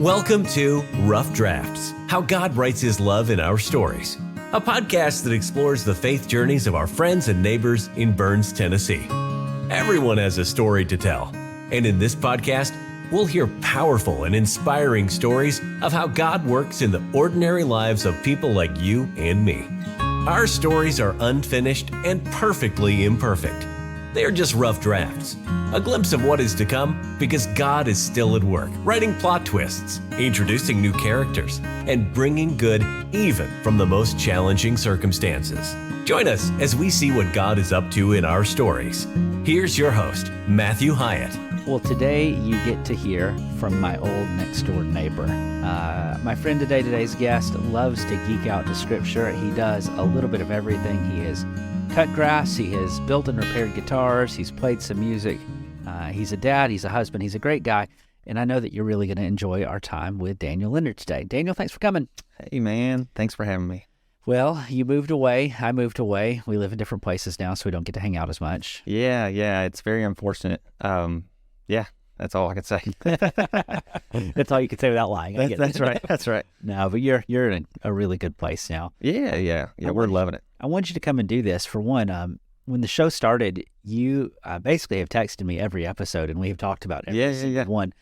Welcome to Rough Drafts, How God Writes His Love in Our Stories, a podcast that explores the faith journeys of our friends and neighbors in Burns, Tennessee. Everyone has a story to tell, and in this podcast, we'll hear powerful and inspiring stories of how God works in the ordinary lives of people like you and me. Our stories are unfinished and perfectly imperfect. They are just rough drafts, a glimpse of what is to come because God is still at work, writing plot twists, introducing new characters, and bringing good even from the most challenging circumstances. Join us as we see what God is up to in our stories. Here's your host, Matthew Hyatt. Well, today you get to hear from my old next-door neighbor. My friend today's guest, loves to geek out to Scripture. He does a little bit of everything. He has cut grass, he has built and repaired guitars, he's played some music. He's a dad, he's a husband, he's a great guy. And I know that you're really going to enjoy our time with Daniel Leonard today. Daniel, thanks for coming. Hey, man. Thanks for having me. Well, you moved away. I moved away. We live in different places now, so we don't get to hang out as much. Yeah. It's very unfortunate. Yeah, that's all I could say. That's all you can say without lying. I get That's right. That's right. No, but you're in a really good place now. Yeah. We're loving it. I want you to come and do this. For one, when the show started, you basically have texted me every episode, and we have talked about every single one.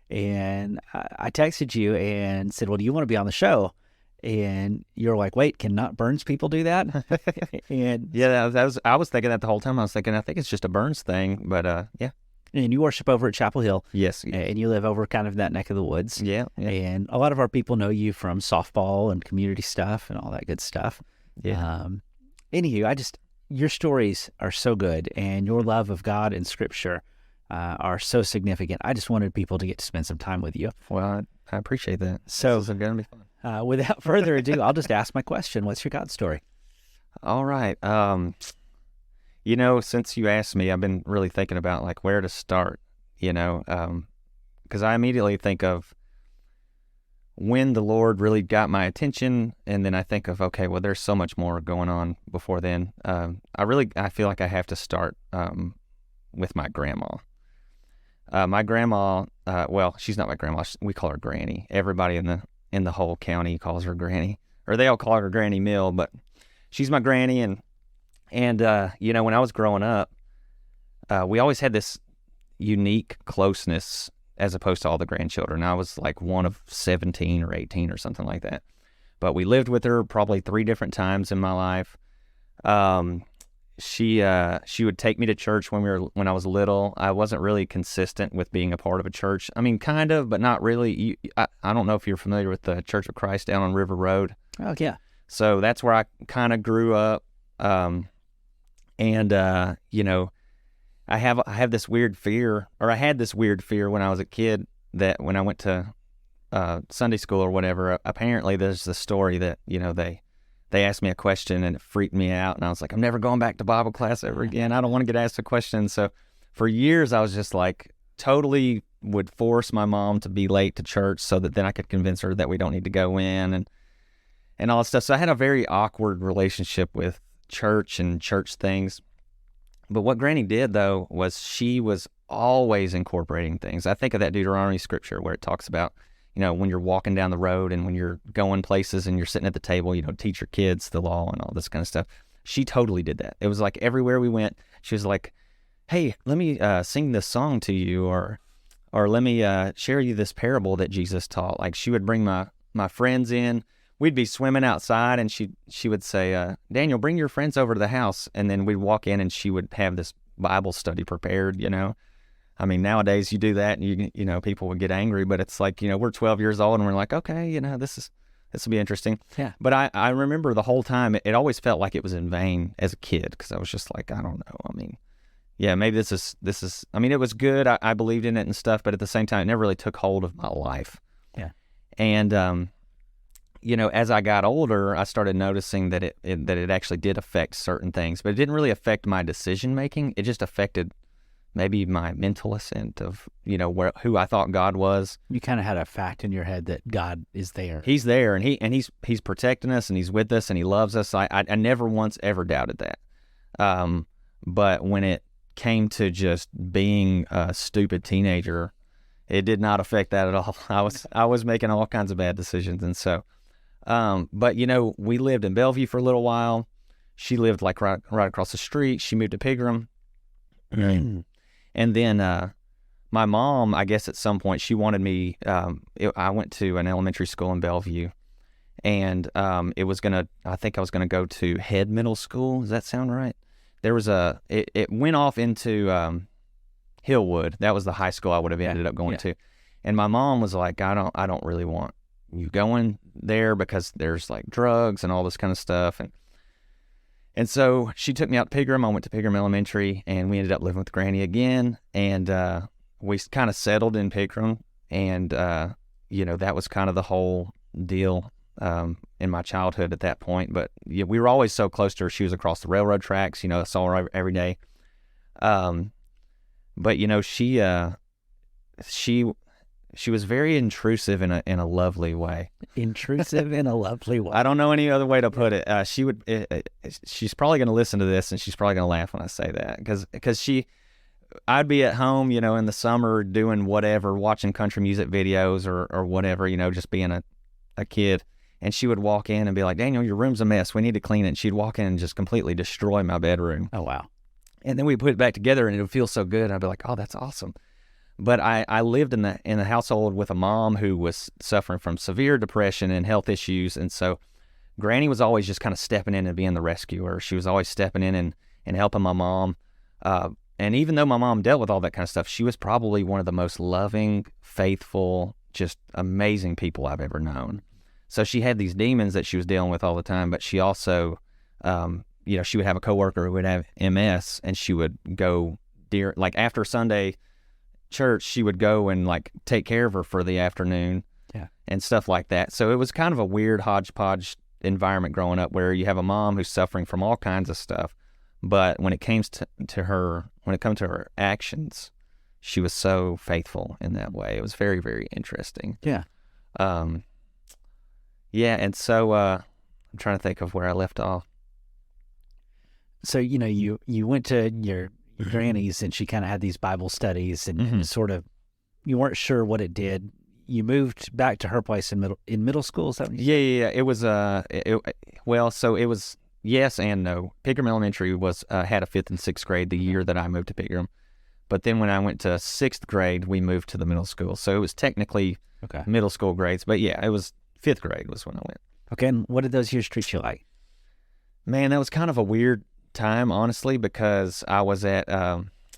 And I texted you and said, well, do you want to be on the show? And you're like, wait, can not Burns people do that? And yeah, I was thinking that the whole time. I think it's just a Burns thing, but yeah. And you worship over at Chapel Hill. Yes. And you live over kind of that neck of the woods. Yeah. And a lot of our people know you from softball and community stuff and all that good stuff. Yeah. Anywho, your stories are so good, and your love of God and Scripture are so significant. I just wanted people to get to spend some time with you. Well, I appreciate that. So this is going to be fun. Without further ado, I'll just ask my question. What's your God story? All right. Since you asked me, I've been really thinking about like where to start, because I immediately think of when the Lord really got my attention, and then I think of, okay, well, there's so much more going on before then. I feel like I have to start with my grandma. My grandma, well, she's not my grandma. We call her Granny. Everybody in the whole county calls her Granny, or they all call her Granny Mill, but she's my granny. And when I was growing up, we always had this unique closeness as opposed to all the grandchildren. I was like one of 17 or 18 or something like that. But we lived with her probably 3 different times in my life. She would take me to church when I was little. I wasn't really consistent with being a part of a church. I mean, kind of, but not really. I don't know if you're familiar with the Church of Christ down on River Road. Oh, yeah. So that's where I kind of grew up. I have this weird fear, or I had this weird fear when I was a kid, that when I went to Sunday school or whatever, apparently there's this story that, they asked me a question and it freaked me out, and I was like, I'm never going back to Bible class ever again. I don't want to get asked a question. So for years I was just like totally would force my mom to be late to church so that then I could convince her that we don't need to go in and all that stuff. So I had a very awkward relationship with church and church things. But what Granny did, though, was she was always incorporating things. I think of that Deuteronomy scripture where it talks about, when you're walking down the road and when you're going places and you're sitting at the table, teach your kids the law and all this kind of stuff. She totally did that. It was like everywhere we went, she was like, hey, let me sing this song to you, or let me share you this parable that Jesus taught. Like she would bring my friends in. We'd be swimming outside, and she would say, Daniel, bring your friends over to the house. And then we'd walk in, and she would have this Bible study prepared, I mean, nowadays you do that, and people would get angry, but it's like, we're 12 years old, and we're like, okay, this will be interesting. Yeah. But I remember the whole time, it always felt like it was in vain as a kid, because I was just like, I don't know. I mean, yeah, maybe this is, I mean, it was good. I believed in it and stuff, but at the same time, it never really took hold of my life. Yeah. And, as I got older, I started noticing that it actually did affect certain things, but it didn't really affect my decision making. It just affected maybe my mental assent of, who I thought God was. You kind of had a fact in your head that God is there. He's there, and he's protecting us, and he's with us, and he loves us. I never once ever doubted that. But when it came to just being a stupid teenager it did not affect that at all. I was making all kinds of bad decisions, and so, but we lived in Bellevue for a little while. She lived like right across the street. She moved to Pigram, and then my mom, I guess at some point, she wanted me. I went to an elementary school in Bellevue, and I think I was gonna go to Head Middle School. Does that sound right? There was it went off into Hillwood. That was the high school I would have ended up going to. And my mom was like, I don't really want you going there because there's like drugs and all this kind of stuff. And so she took me out to Pigram. I went to Pigram Elementary, and we ended up living with Granny again. And we kind of settled in Pigram, and that was kind of the whole deal in my childhood at that point. But we were always so close to her. She was across the railroad tracks. I saw her every day. But she was very intrusive in a lovely way. Intrusive in a lovely way. I don't know any other way to put it. She's probably going to listen to this, and she's probably going to laugh when I say that, because I'd be at home, in the summer doing whatever, watching country music videos or whatever, just being a kid. And she would walk in and be like, Daniel, your room's a mess. We need to clean it. And she'd walk in and just completely destroy my bedroom. Oh, wow. And then we put it back together, and it would feel so good. I'd be like, oh, that's awesome. But I lived in the household with a mom who was suffering from severe depression and health issues. And so Granny was always just kind of stepping in and being the rescuer. She was always stepping in and helping my mom. And even though my mom dealt with all that kind of stuff, she was probably one of the most loving, faithful, just amazing people I've ever known. So she had these demons that she was dealing with all the time, but she also, she would have a coworker who would have MS, and she would go after Sunday church, she would go and like take care of her for the afternoon, and stuff like that. So it was kind of a weird hodgepodge environment growing up, where you have a mom who's suffering from all kinds of stuff, but when it comes to her actions, she was so faithful in that way. It was very, very interesting. Yeah. And so I'm trying to think of where I left off. So, you went to your granny's, and she kind of had these Bible studies, and sort of, you weren't sure what it did. You moved back to her place in middle school. Is that what you said? Yeah. It was so it was yes and no. Pigram Elementary had a 5th and 6th grade the year that I moved to Pigram, but then when I went to 6th grade, we moved to the middle school. So it was technically middle school grades, but yeah, it was 5th grade was when I went. Okay, and what did those years treat you like? Man, that was kind of a weird time, honestly, because I was at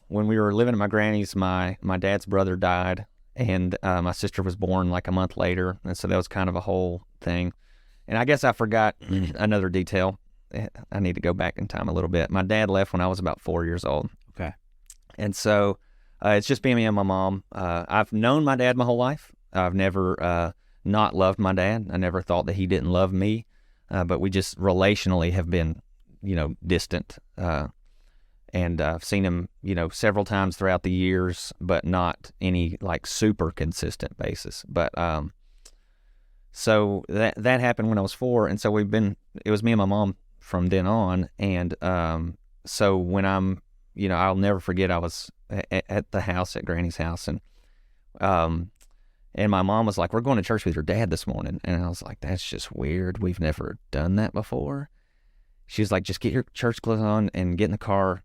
when we were living at my granny's, my dad's brother died, and my sister was born like a month later, and so that was kind of a whole thing. And I guess I forgot another detail. I need to go back in time a little bit. My dad left when I was about 4 years old. Okay. And so it's just been me and my mom. I've known my dad my whole life. I've never not loved my dad. I never thought that he didn't love me, but we just relationally have been distant, and I've seen him, several times throughout the years, but not any like super consistent basis. But so that happened when I was 4, and so it was me and my mom from then on. And so when I'll never forget, I was at the house, at Granny's house, and my mom was like, "We're going to church with your dad this morning," and I was like, "That's just weird. We've never done that before." She was like, "Just get your church clothes on and get in the car.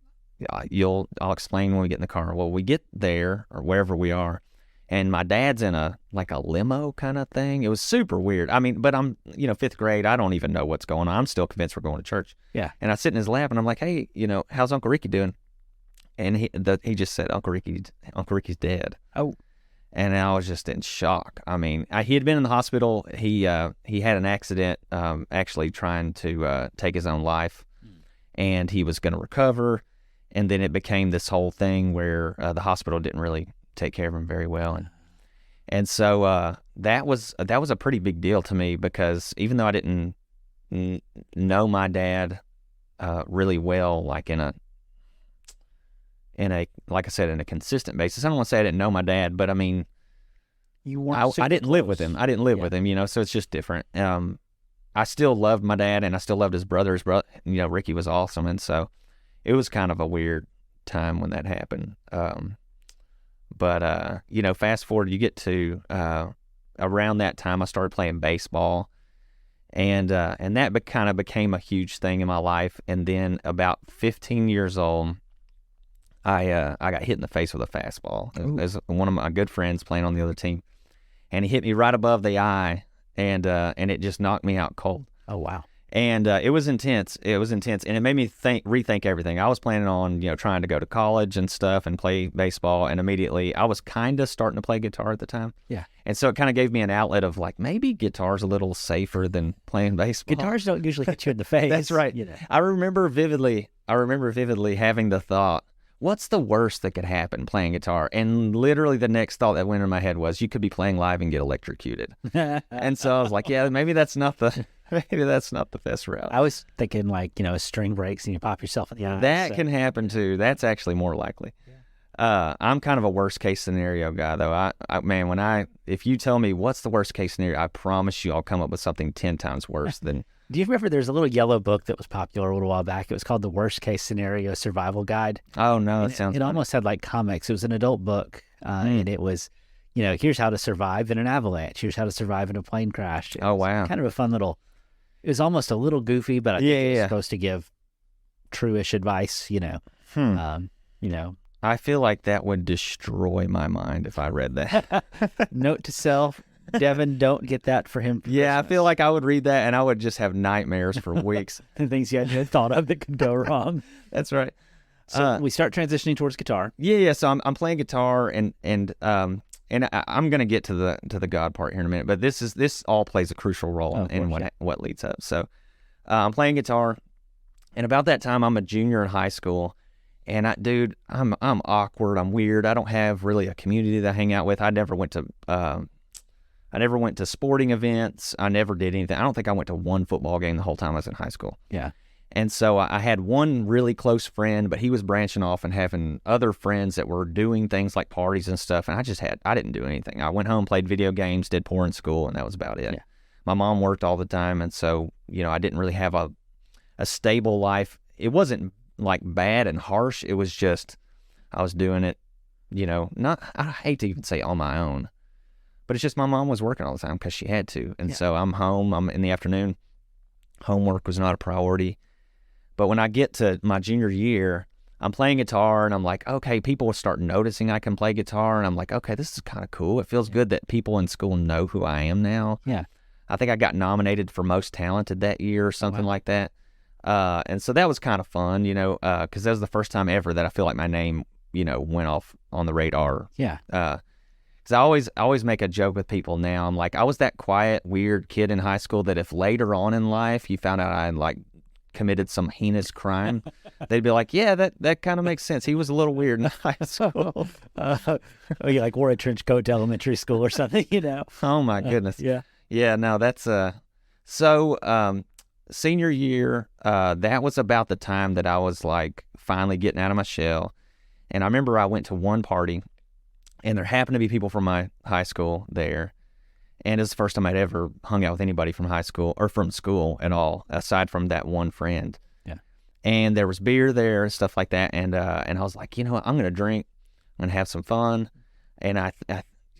I'll explain when we get in the car." Well, we get there, or wherever we are, and my dad's in a limo kind of thing. It was super weird. I mean, but I'm 5th grade. I don't even know what's going on. I'm still convinced we're going to church. Yeah. And I sit in his lap, and I'm like, "Hey, how's Uncle Ricky doing?" And he just said, Uncle Ricky's dead." Oh. And I was just in shock. I mean, he had been in the hospital. He had an accident, actually trying to take his own life, and he was going to recover. And then it became this whole thing where the hospital didn't really take care of him very well, and so that was a pretty big deal to me, because even though I didn't know my dad really well, like in a like I said, in a consistent basis. I don't want to say I didn't know my dad, but I mean, I didn't live with him. I didn't live with him, so it's just different. I still loved my dad, and I still loved his brother. Ricky was awesome, and so it was kind of a weird time when that happened. But fast forward, you get to around that time, I started playing baseball, and that kind of became a huge thing in my life. And then about 15 years old, I got hit in the face with a fastball. It was one of my good friends playing on the other team, and he hit me right above the eye, and it just knocked me out cold. Oh, wow. And it was intense. It was intense, and it made me rethink everything. I was planning on, trying to go to college and stuff and play baseball, and immediately I was kind of starting to play guitar at the time. Yeah. And so it kind of gave me an outlet of like, maybe guitar's a little safer than playing baseball. Guitars don't usually hit you in the face. That's right. I remember vividly having the thought, what's the worst that could happen playing guitar? And literally the next thought that went in my head was, you could be playing live and get electrocuted. And so I was like, yeah, maybe that's not the best route. I was thinking a string breaks and you pop yourself in the eye. That can happen too. That's actually more likely. Yeah. I'm kind of a worst case scenario guy though. If you tell me what's the worst case scenario, I promise you I'll come up with something 10 times worse than. Do you remember there's a little yellow book that was popular a little while back? It was called The Worst Case Scenario Survival Guide. Oh, no, that sounds It almost had like comics. It was an adult book, and it was, here's how to survive in an avalanche. Here's how to survive in a plane crash. Oh, wow. Kind of a fun little, it was almost a little goofy, but I think it was supposed to give true-ish advice, I feel like that would destroy my mind if I read that. Note to self. Devin, don't get that for him. Yeah, I feel like I would read that and I would just have nightmares for weeks. The things you hadn't thought of that could go wrong. That's right. So we start transitioning towards guitar. Yeah. So I'm playing guitar and I'm gonna get to the God part here in a minute, but this all plays a crucial role in what leads up. So I'm playing guitar, and about that time I'm a junior in high school, and I'm awkward. I'm weird. I don't have really a community that I hang out with. I never went to sporting events. I never did anything. I don't think I went to one football game the whole time I was in high school. Yeah. And so I had one really close friend, but he was branching off and having other friends that were doing things like parties and stuff. And I didn't do anything. I went home, played video games, did poor in school, and that was about it. Yeah. My mom worked all the time. And so, I didn't really have a stable life. It wasn't like bad and harsh. It was just, I was doing it, I hate to even say on my own. But it's just my mom was working all the time because she had to. And so I'm home. I'm in the afternoon. Homework was not a priority. But when I get to my junior year, I'm playing guitar and I'm like, okay, people will start noticing I can play guitar. And I'm like, okay, this is kind of cool. It feels good that people in school know who I am now. Yeah. I think I got nominated for most talented that year or something like that. And so that was kind of fun, because that was the first time ever that I feel like my name, went off on the radar. Yeah. Because I always make a joke with people now. I'm like, I was that quiet, weird kid in high school that if later on in life you found out I had like committed some heinous crime, they'd be like, yeah, that kind of makes sense. He was a little weird in high school. You like wore a trench coat to elementary school or something, Oh my goodness. Yeah. Yeah, no, that's so senior year, that was about the time that I was like finally getting out of my shell. And I remember I went to one party and there happened to be people from my high school there. And it was the first time I'd ever hung out with anybody from high school or from school at all, aside from that one friend. Yeah. And there was beer there and stuff like that. And I was like, you know what? I'm going to drink. I'm going to have some fun. And I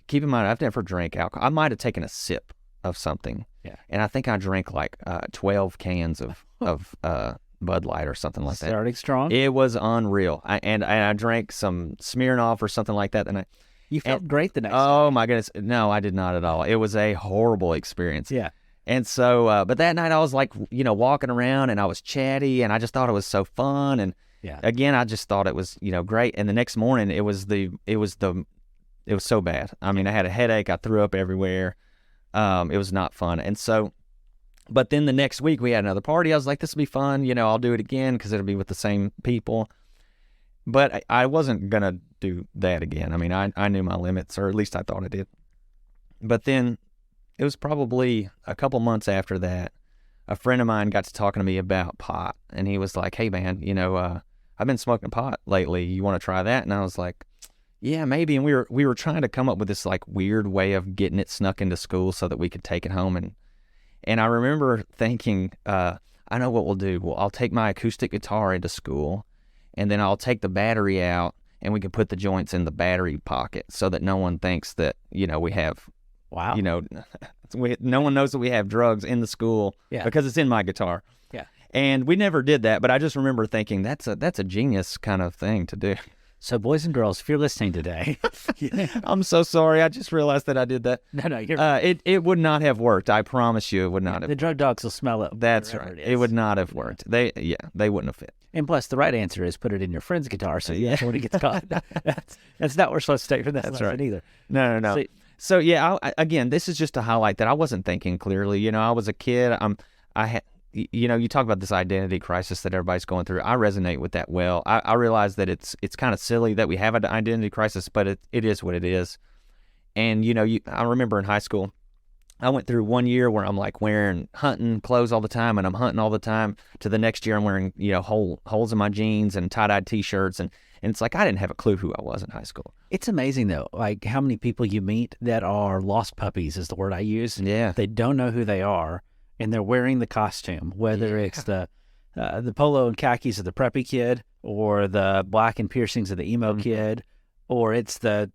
keep in mind, I've never drank alcohol. I might have taken a sip of something. Yeah. And I think I drank like 12 cans of Bud Light or something like that. Starting strong. It was unreal. I drank some Smirnoff or something like that. And you felt great the next day. Oh my goodness. No, I did not at all. It was a horrible experience. Yeah. And so, but that night I was like, walking around and I was chatty and I just thought it was so fun. And again, I just thought it was, great. And the next morning it was so bad. I mean, I had a headache. I threw up everywhere. It was not fun. And so, but then the next week we had another party. I was like, this will be fun. I'll do it again because it'll be with the same people. But I wasn't going to do that again. I mean, I knew my limits, or at least I thought I did. But then it was probably a couple months after that, a friend of mine got to talking to me about pot. And he was like, hey, man, I've been smoking pot lately. You want to try that? And I was like, yeah, maybe. And we were trying to come up with this like weird way of getting it snuck into school so that we could take it home. And I remember thinking, I know what we'll do. Well, I'll take my acoustic guitar into school, and then I'll take the battery out, and we could put the joints in the battery pocket so that no one thinks that, we have, Wow. no one knows that we have drugs in the school because it's in my guitar. Yeah. And we never did that, but I just remember thinking that's a genius kind of thing to do. So boys and girls, if you're listening today, I'm so sorry. I just realized that I did that. No, you're it would not have worked. I promise you, it would not have. the drug dogs will smell it. That's wherever right. It It is. would not have worked. They wouldn't have fit. And plus, the right answer is put it in your friend's guitar, so when he gets caught. That's not what we're supposed to take from this lesson right. either. No. So yeah, again, this is just to highlight that I wasn't thinking clearly. I was a kid. I had. You talk about this identity crisis that everybody's going through. I resonate with that well. I realize that it's kind of silly that we have an identity crisis, but it is what it is. And, I remember in high school, I went through 1 year where I'm like wearing hunting clothes all the time, and I'm hunting all the time, to the next year I'm wearing, holes in my jeans and tie-dyed T-shirts. And it's like I didn't have a clue who I was in high school. It's amazing, though, like how many people you meet that are lost puppies is the word I use. Yeah. They don't know who they are. And they're wearing the costume, whether it's the polo and khakis of the preppy kid, or the black and piercings of the emo kid, or it's the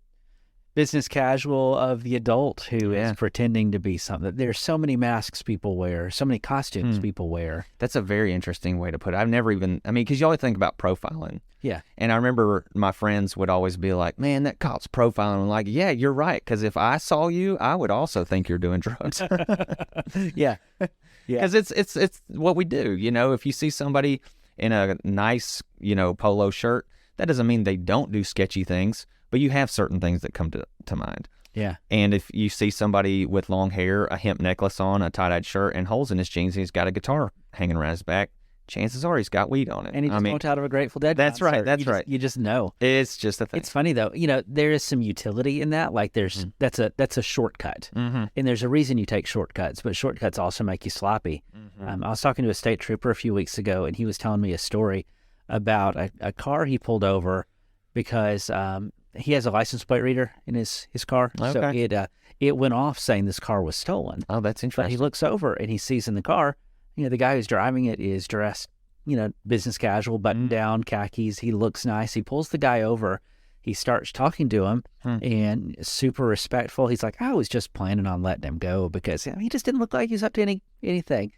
business casual of the adult who is pretending to be something. There's so many masks people wear, so many costumes people wear. That's a very interesting way to put it. I've never even, because you always think about profiling. Yeah. And I remember my friends would always be like, man, that cop's profiling. I'm like, yeah, you're right. Because if I saw you, I would also think you're doing drugs. Yeah. Because it's what we do. If you see somebody in a nice, polo shirt, that doesn't mean they don't do sketchy things, but you have certain things that come to mind. Yeah. And if you see somebody with long hair, a hemp necklace on, a tie-dyed shirt, and holes in his jeans, and he's got a guitar hanging around his back, chances are he's got weed on it. And he just walked out of a Grateful Dead That's concert. right. That's right. You just know. It's just a thing. It's funny though. There is some utility in that. Like that's a shortcut, and there's a reason you take shortcuts. But shortcuts also make you sloppy. I was talking to a state trooper a few weeks ago, and he was telling me a story about a car he pulled over because he has a license plate reader in his car. Okay. So it went off saying this car was stolen. Oh, that's But interesting. he looks over and he sees in the car, the guy who's driving it is dressed, business casual, button down, khakis. He looks nice. He pulls the guy over. He starts talking to him and super respectful. He's like, I was just planning on letting him go because he just didn't look like he's up to anything.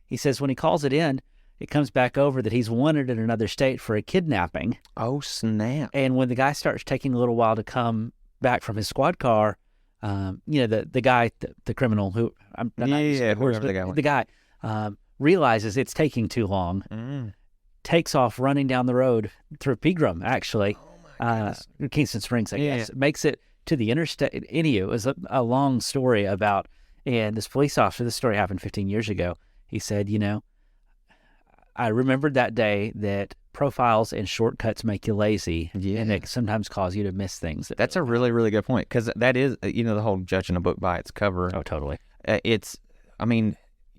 He says when he calls it in, it comes back over that he's wanted in another state for a kidnapping. Oh, snap. And when the guy starts taking a little while to come back from his squad car, the guy, the criminal who I'm not whoever the guy was. the guy realizes it's taking too long, takes off running down the road through Pegram, actually, Kingston Springs, I guess. Makes it to the interstate. It was a long story about, and this police officer, this story happened 15 years ago. He said, I remembered that day that profiles and shortcuts make you lazy, and they sometimes cause you to miss things. That's a really, really good point, because that is, the whole judging a book by its cover. Oh, totally.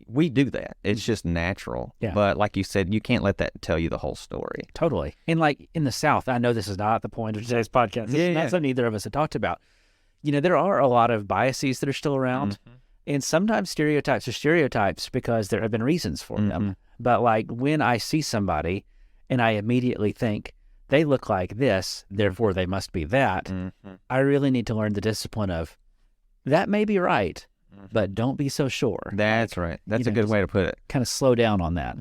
We do that. It's just natural. Yeah. But like you said, you can't let that tell you the whole story. Totally. And like in the South, I know this is not the point of today's podcast. This is not something either of us have talked about. There are a lot of biases that are still around. And sometimes stereotypes are stereotypes because there have been reasons for them. But like when I see somebody and I immediately think they look like this, therefore they must be that, I really need to learn the discipline of that may be right, but don't be so sure. That's right. That's a good way to put it. Kind of slow down on that.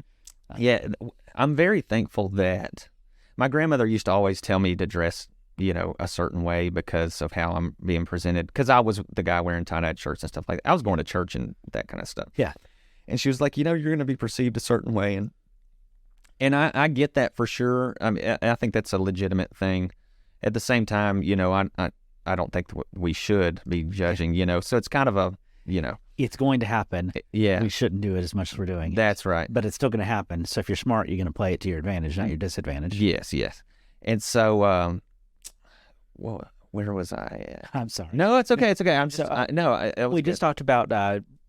Yeah. I'm very thankful that my grandmother used to always tell me to dress, a certain way because of how I'm being presented. Because I was the guy wearing tie-dyed shirts and stuff like that. I was going to church and that kind of stuff. Yeah. And she was like, you're going to be perceived a certain way. And I get that for sure. I think that's a legitimate thing. At the same time, I don't think we should be judging, So it's kind of a, It's going to happen. Yeah. We shouldn't do it as much as we're doing. That's right. But it's still going to happen. So if you're smart, you're going to play it to your advantage, not your disadvantage. Yes. And so, where was I at? I'm sorry. No, it's okay. It's okay. I'm just, we just talked about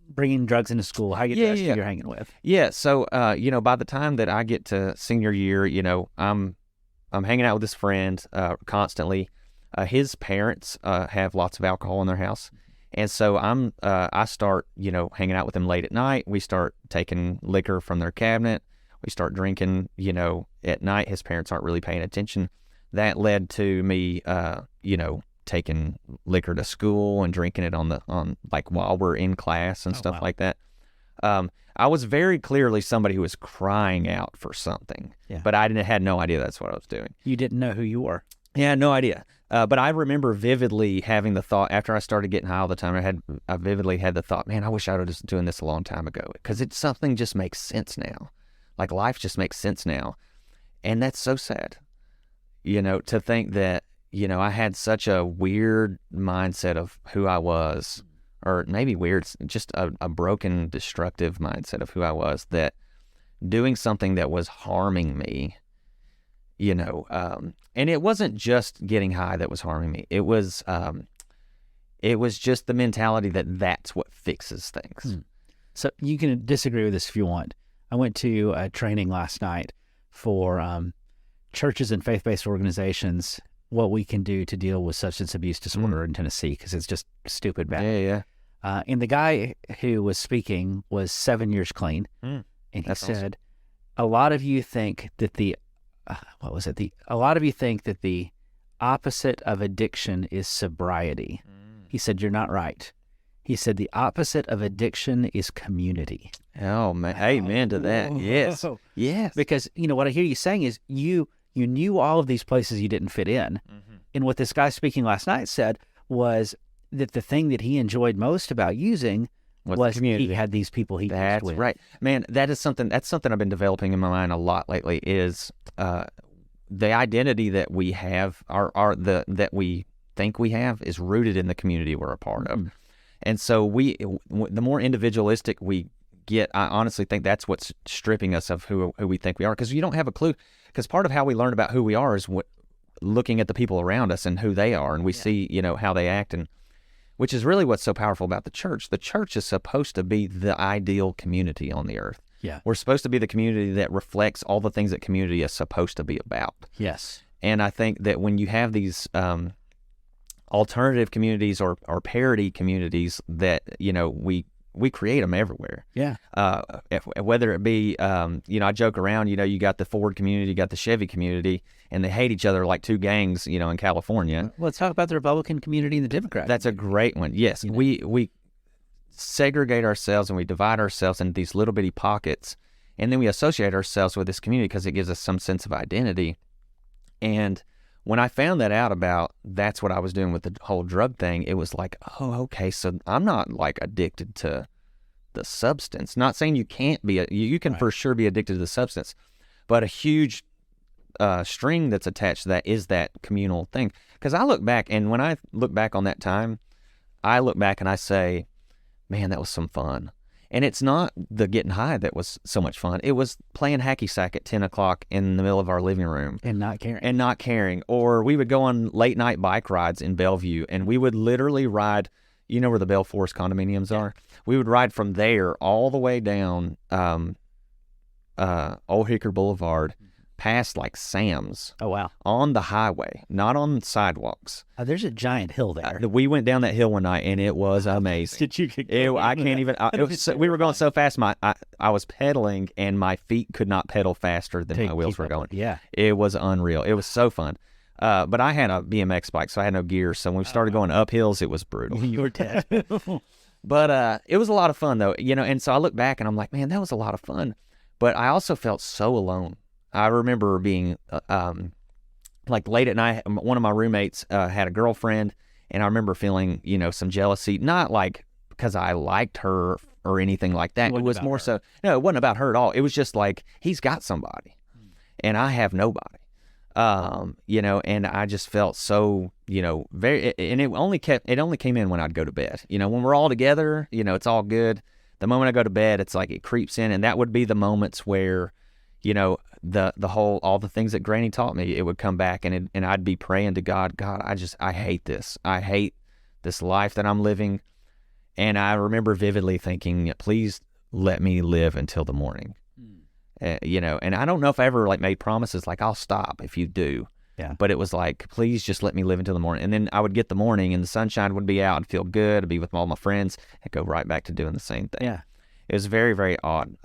bringing drugs into school, how you get you're hanging with. Yeah. So, by the time that I get to senior year, I'm hanging out with this friend constantly. His parents have lots of alcohol in their house. And so I start, hanging out with them late at night. We start taking liquor from their cabinet. We start drinking, at night. His parents aren't really paying attention. that led to me, taking liquor to school and drinking it on like while we're in class and stuff like that. I was very clearly somebody who was crying out for something, but I had no idea that's what I was doing. You didn't know who you were. Yeah, no idea. But I remember vividly having the thought after I started getting high all the time. I vividly had the thought, man, I wish I was doing this a long time ago, because something just makes sense now. Like life just makes sense now, and that's so sad. To think that I had such a weird mindset of who I was, or maybe weird, just a broken, destructive mindset of who I was. That doing something that was harming me. And it wasn't just getting high that was harming me. It was just the mentality that that's what fixes things. So you can disagree with this if you want. I went to a training last night for churches and faith-based organizations, what we can do to deal with substance abuse disorder in Tennessee, because it's just stupid bad. Yeah. And the guy who was speaking was 7 years clean, and he said, "A lot of you think that a lot of you think that the opposite of addiction is sobriety." He said, "You're not right." He said, "The opposite of addiction is community." Oh, man. Amen to that. Yes. Yes. Because, what I hear you saying is you knew all of these places you didn't fit in. And what this guy speaking last night said was that the thing that he enjoyed most about using was he had these people he That's with. Right. Man, that's something I've been developing in my mind a lot lately is the identity that we have, that we think we have, is rooted in the community we're a part of. And so the more individualistic we get, I honestly think that's what's stripping us of who we think we are, because you don't have a clue. Because part of how we learn about who we are is looking at the people around us and who they are, and we see, how they act, and which is really what's so powerful about the church. The church is supposed to be the ideal community on the earth. Yeah. We're supposed to be the community that reflects all the things that community is supposed to be about. Yes. And I think that when you have these alternative communities or parody communities that, we create them everywhere. Yeah. Whether it be, I joke around, you got the Ford community, you got the Chevy community, and they hate each other like two gangs, in California. Let's talk about the Republican community and the Democrat. That's a great one. Yes. We segregate ourselves and we divide ourselves into these little bitty pockets, and then we associate ourselves with this community because it gives us some sense of identity. And when I found that out about that's what I was doing with the whole drug thing, it was like, oh, okay, so I'm not like addicted to the substance. Not saying you can't be, you can for sure be addicted to the substance, but a huge string that's attached to that is that communal thing. Because I look back, and when I look back on that time, I look back and I say, man, that was some fun. And it's not the getting high that was so much fun. It was playing hacky sack at 10 o'clock in the middle of our living room. And not caring. Or we would go on late night bike rides in Bellevue, and we would literally ride, where the Bell Forest condominiums are? We would ride from there all the way down Old Hickory Boulevard, past like Sam's. Oh, wow. On the highway, not on sidewalks. There's a giant hill there. We went down that hill one night, and it was amazing. Did you get going? I can't even. We were going so fast. I was pedaling, and my feet could not pedal faster than my wheels were going. Yeah. It was unreal. It was so fun. But I had a BMX bike, so I had no gear. So when we started going up hills, it was brutal. You were dead. But it was a lot of fun, though. And so I look back, and I'm like, man, that was a lot of fun. But I also felt so alone. I remember being like late at night, one of my roommates had a girlfriend, and I remember feeling, some jealousy, not like because I liked her or anything like that. It was more so, no, it wasn't about her at all. It was just like, he's got somebody and I have nobody, and I just felt so, very, and it only came in when I'd go to bed. When we're all together, it's all good. The moment I go to bed, it's like it creeps in, and that would be the moments where, all the things that Granny taught me, it would come back, and I'd be praying to God, I hate this. I hate this life that I'm living. And I remember vividly thinking, please let me live until the morning. And I don't know if I ever like made promises like, I'll stop if you do. Yeah. But it was like, please just let me live until the morning. And then I would get the morning, and the sunshine would be out and feel good. I'd be with all my friends and go right back to doing the same thing. Yeah. It was very, very odd.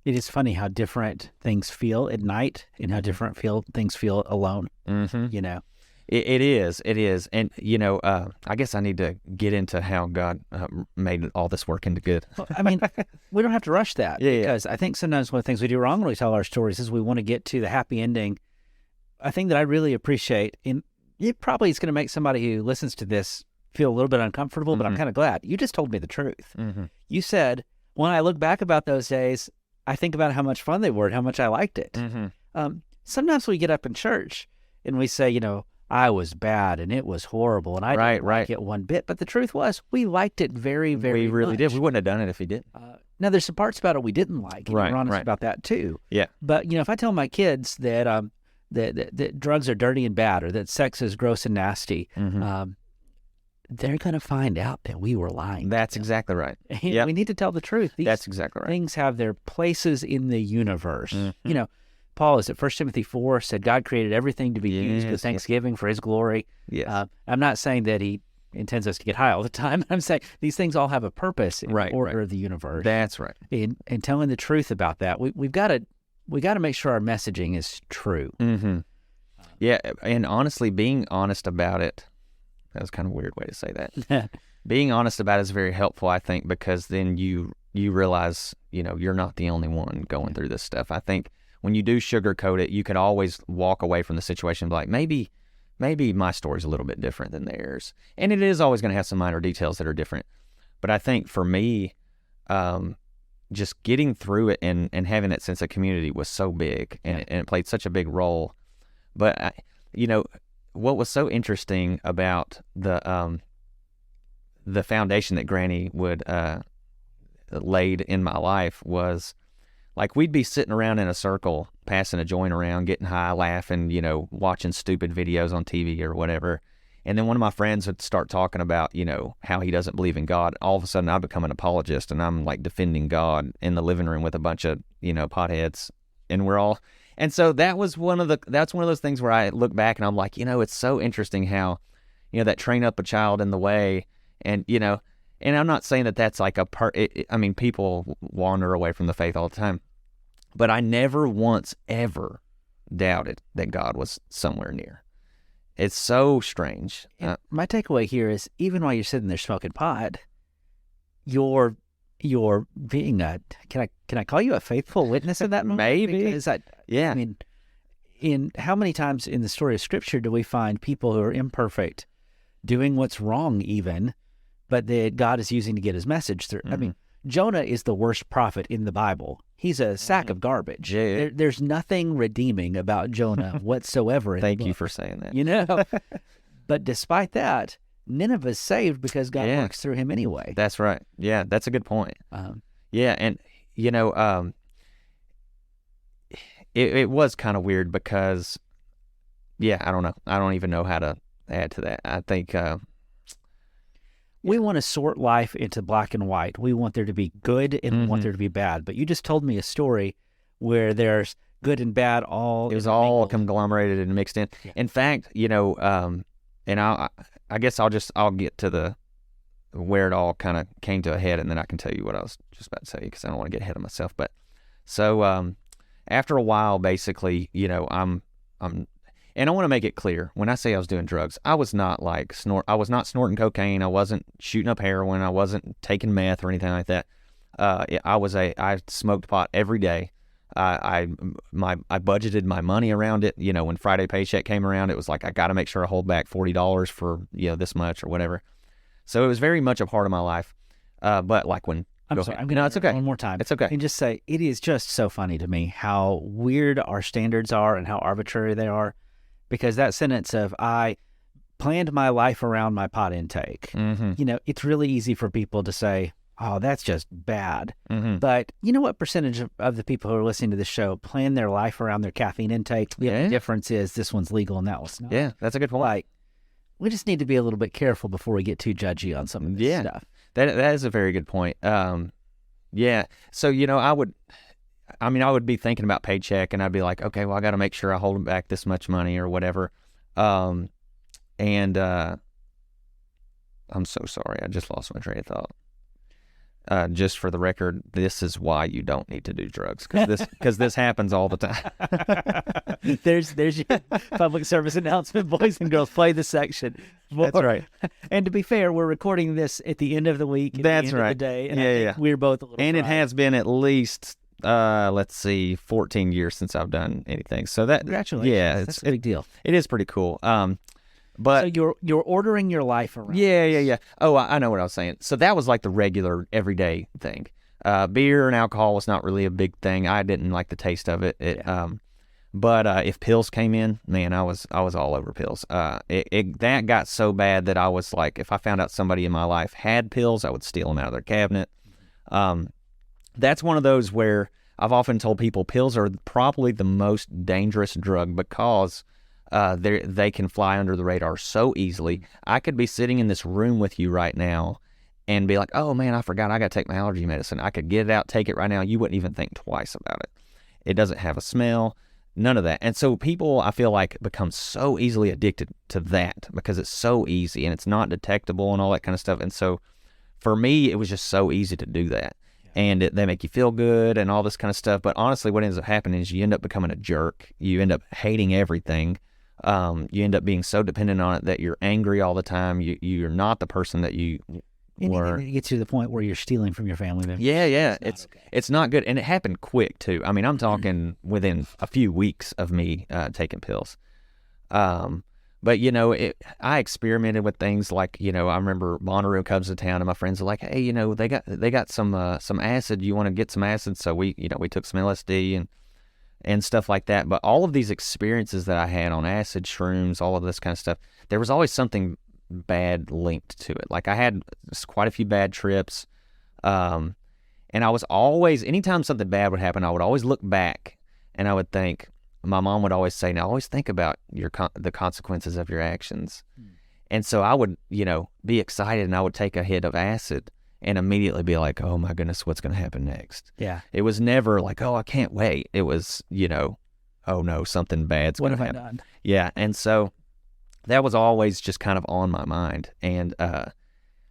It is funny how different things feel at night and how different things feel alone. You know, It is. And, I guess I need to get into how God made all this work into good. well, I mean, we don't have to rush that because I think sometimes one of the things we do wrong when we tell our stories is we want to get to the happy ending. A thing that I really appreciate, and it probably is going to make somebody who listens to this feel a little bit uncomfortable, but I'm kind of glad. You just told me the truth. You said, when I look back about those days, I think about how much fun they were and how much I liked it. Sometimes we get up in church and we say, I was bad and it was horrible and I didn't like it one bit. But the truth was, we liked it very, very much. We really did. We wouldn't have done it if he didn't. Now, there's some parts about it we didn't like. And we're honest about that too. Yeah. But, if I tell my kids that that drugs are dirty and bad or that sex is gross and nasty, they're going to find out that we were lying. That's exactly right. Yeah, we need to tell the truth. That's exactly right. Things have their places in the universe. Paul is at 1 Timothy 4 said God created everything to be used with thanksgiving for his glory. Yes. I'm not saying that he intends us to get high all the time. I'm saying these things all have a purpose in the order of the universe. That's right. And telling the truth about that, we've got to make sure our messaging is true. Yeah, and honestly, being honest about it, that was kind of a weird way to say that. Being honest about it is very helpful, I think, because then you realize, you're not the only one going through this stuff. I think when you do sugarcoat it, you can always walk away from the situation and be like, maybe my story's a little bit different than theirs. And it is always going to have some minor details that are different. But I think for me, just getting through it and having that sense of community was so big, and it played such a big role. But, what was so interesting about the foundation that Granny would laid in my life was, like, we'd be sitting around in a circle, passing a joint around, getting high, laughing, watching stupid videos on TV or whatever. And then one of my friends would start talking about, how he doesn't believe in God. All of a sudden, I become an apologist, and I'm like defending God in the living room with a bunch of, potheads, and so that's one of those things where I look back and I'm like, it's so interesting how, that train up a child in the way, and and I'm not saying that that's like a part. I mean, people wander away from the faith all the time, but I never once ever doubted that God was somewhere near. It's so strange. My takeaway here is, even while you're sitting there smoking pot, you're being can I call you a faithful witness in that moment? Maybe. Because I mean, in how many times in the story of Scripture do we find people who are imperfect doing what's wrong even, but that God is using to get his message through? I mean, Jonah is the worst prophet in the Bible. He's a sack of garbage. Yeah. There's nothing redeeming about Jonah whatsoever. Thank you for saying that. But despite that, Nineveh's saved because God works through him anyway. That's right. Yeah, that's a good point. And it was kind of weird because, I don't know. I don't even know how to add to that. I think we want to sort life into black and white. We want there to be good and we want there to be bad. But you just told me a story where there's good and bad all. It was all conglomerated and mixed in. Yeah. In fact, and I guess I'll get to where it all kind of came to a head, and then I can tell you what I was just about to say, because I don't want to get ahead of myself. But so after a while, basically, I'm and I want to make it clear, when I say I was doing drugs, I was not like I was not snorting cocaine. I wasn't shooting up heroin. I wasn't taking meth or anything like that. I smoked pot every day. I budgeted my money around it. When Friday paycheck came around, it was like, I got to make sure I hold back $40 for, this much or whatever. So it was very much a part of my life. But like when, I'm sorry, I'm going to it's okay. One more time. It's okay. And just say, it is just so funny to me how weird our standards are and how arbitrary they are. Because that sentence of, I planned my life around my pot intake, it's really easy for people to say, oh, that's just bad. But you know what percentage of the people who are listening to this show plan their life around their caffeine intake? The difference is this one's legal and that one's not. Yeah, that's a good point. Like, we just need to be a little bit careful before we get too judgy on some of this stuff. That is a very good point. So, I would be thinking about paycheck, and I'd be like, okay, well, I got to make sure I hold back this much money or whatever. I'm so sorry. I just lost my train of thought. just for the record, this is why you don't need to do drugs, because this happens all the time. There's your public service announcement, boys and girls. Play the section. That's right. And to be fair, we're recording this at the end of the week. That's the end right. Of the day, and Yeah. We're both a little. And fried. it has been at least 14 years since I've done anything. So that Congratulations. Yeah, That's a big deal. It is pretty cool. But so you're ordering your life around. Yeah. Oh, I know what I was saying. So that was like the regular everyday thing. Beer and alcohol was not really a big thing. I didn't like the taste of it. But if pills came in, man, I was all over pills. That got so bad that I was like, if I found out somebody in my life had pills, I would steal them out of their cabinet. That's one of those where I've often told people pills are probably the most dangerous drug because they can fly under the radar so easily. I could be sitting in this room with you right now and be like, oh man, I forgot I got to take my allergy medicine. I could get it out, take it right now. You wouldn't even think twice about it. It doesn't have a smell, none of that. And so people, I feel like, become so easily addicted to that because it's so easy and it's not detectable and all that kind of stuff. And so for me, it was just so easy to do that. And they make you feel good and all this kind of stuff. But honestly, what ends up happening is you end up becoming a jerk. You end up hating everything. You end up being so dependent on it that you're angry all the time. You're not the person that you were. And it gets to the point where you're stealing from your family members. Yeah. It's not good. And it happened quick, too. I mean, I'm talking within a few weeks of me taking pills. But, I experimented with things like, I remember Bonnaroo comes to town and my friends are like, hey, they got some acid. You want to get some acid? So we took some LSD and stuff like that. But all of these experiences that I had on acid, shrooms, all of this kind of stuff, there was always something bad linked to it. Like I had quite a few bad trips. And I was always, anytime something bad would happen, I would always look back and I would think, my mom would always say, now always think about the consequences of your actions. And so I would, be excited and I would take a hit of acid and immediately be like, oh my goodness, what's going to happen next? Yeah. It was never like, oh, I can't wait. It was, oh no, something bad's going to happen. What have I done? Yeah. And so that was always just kind of on my mind. And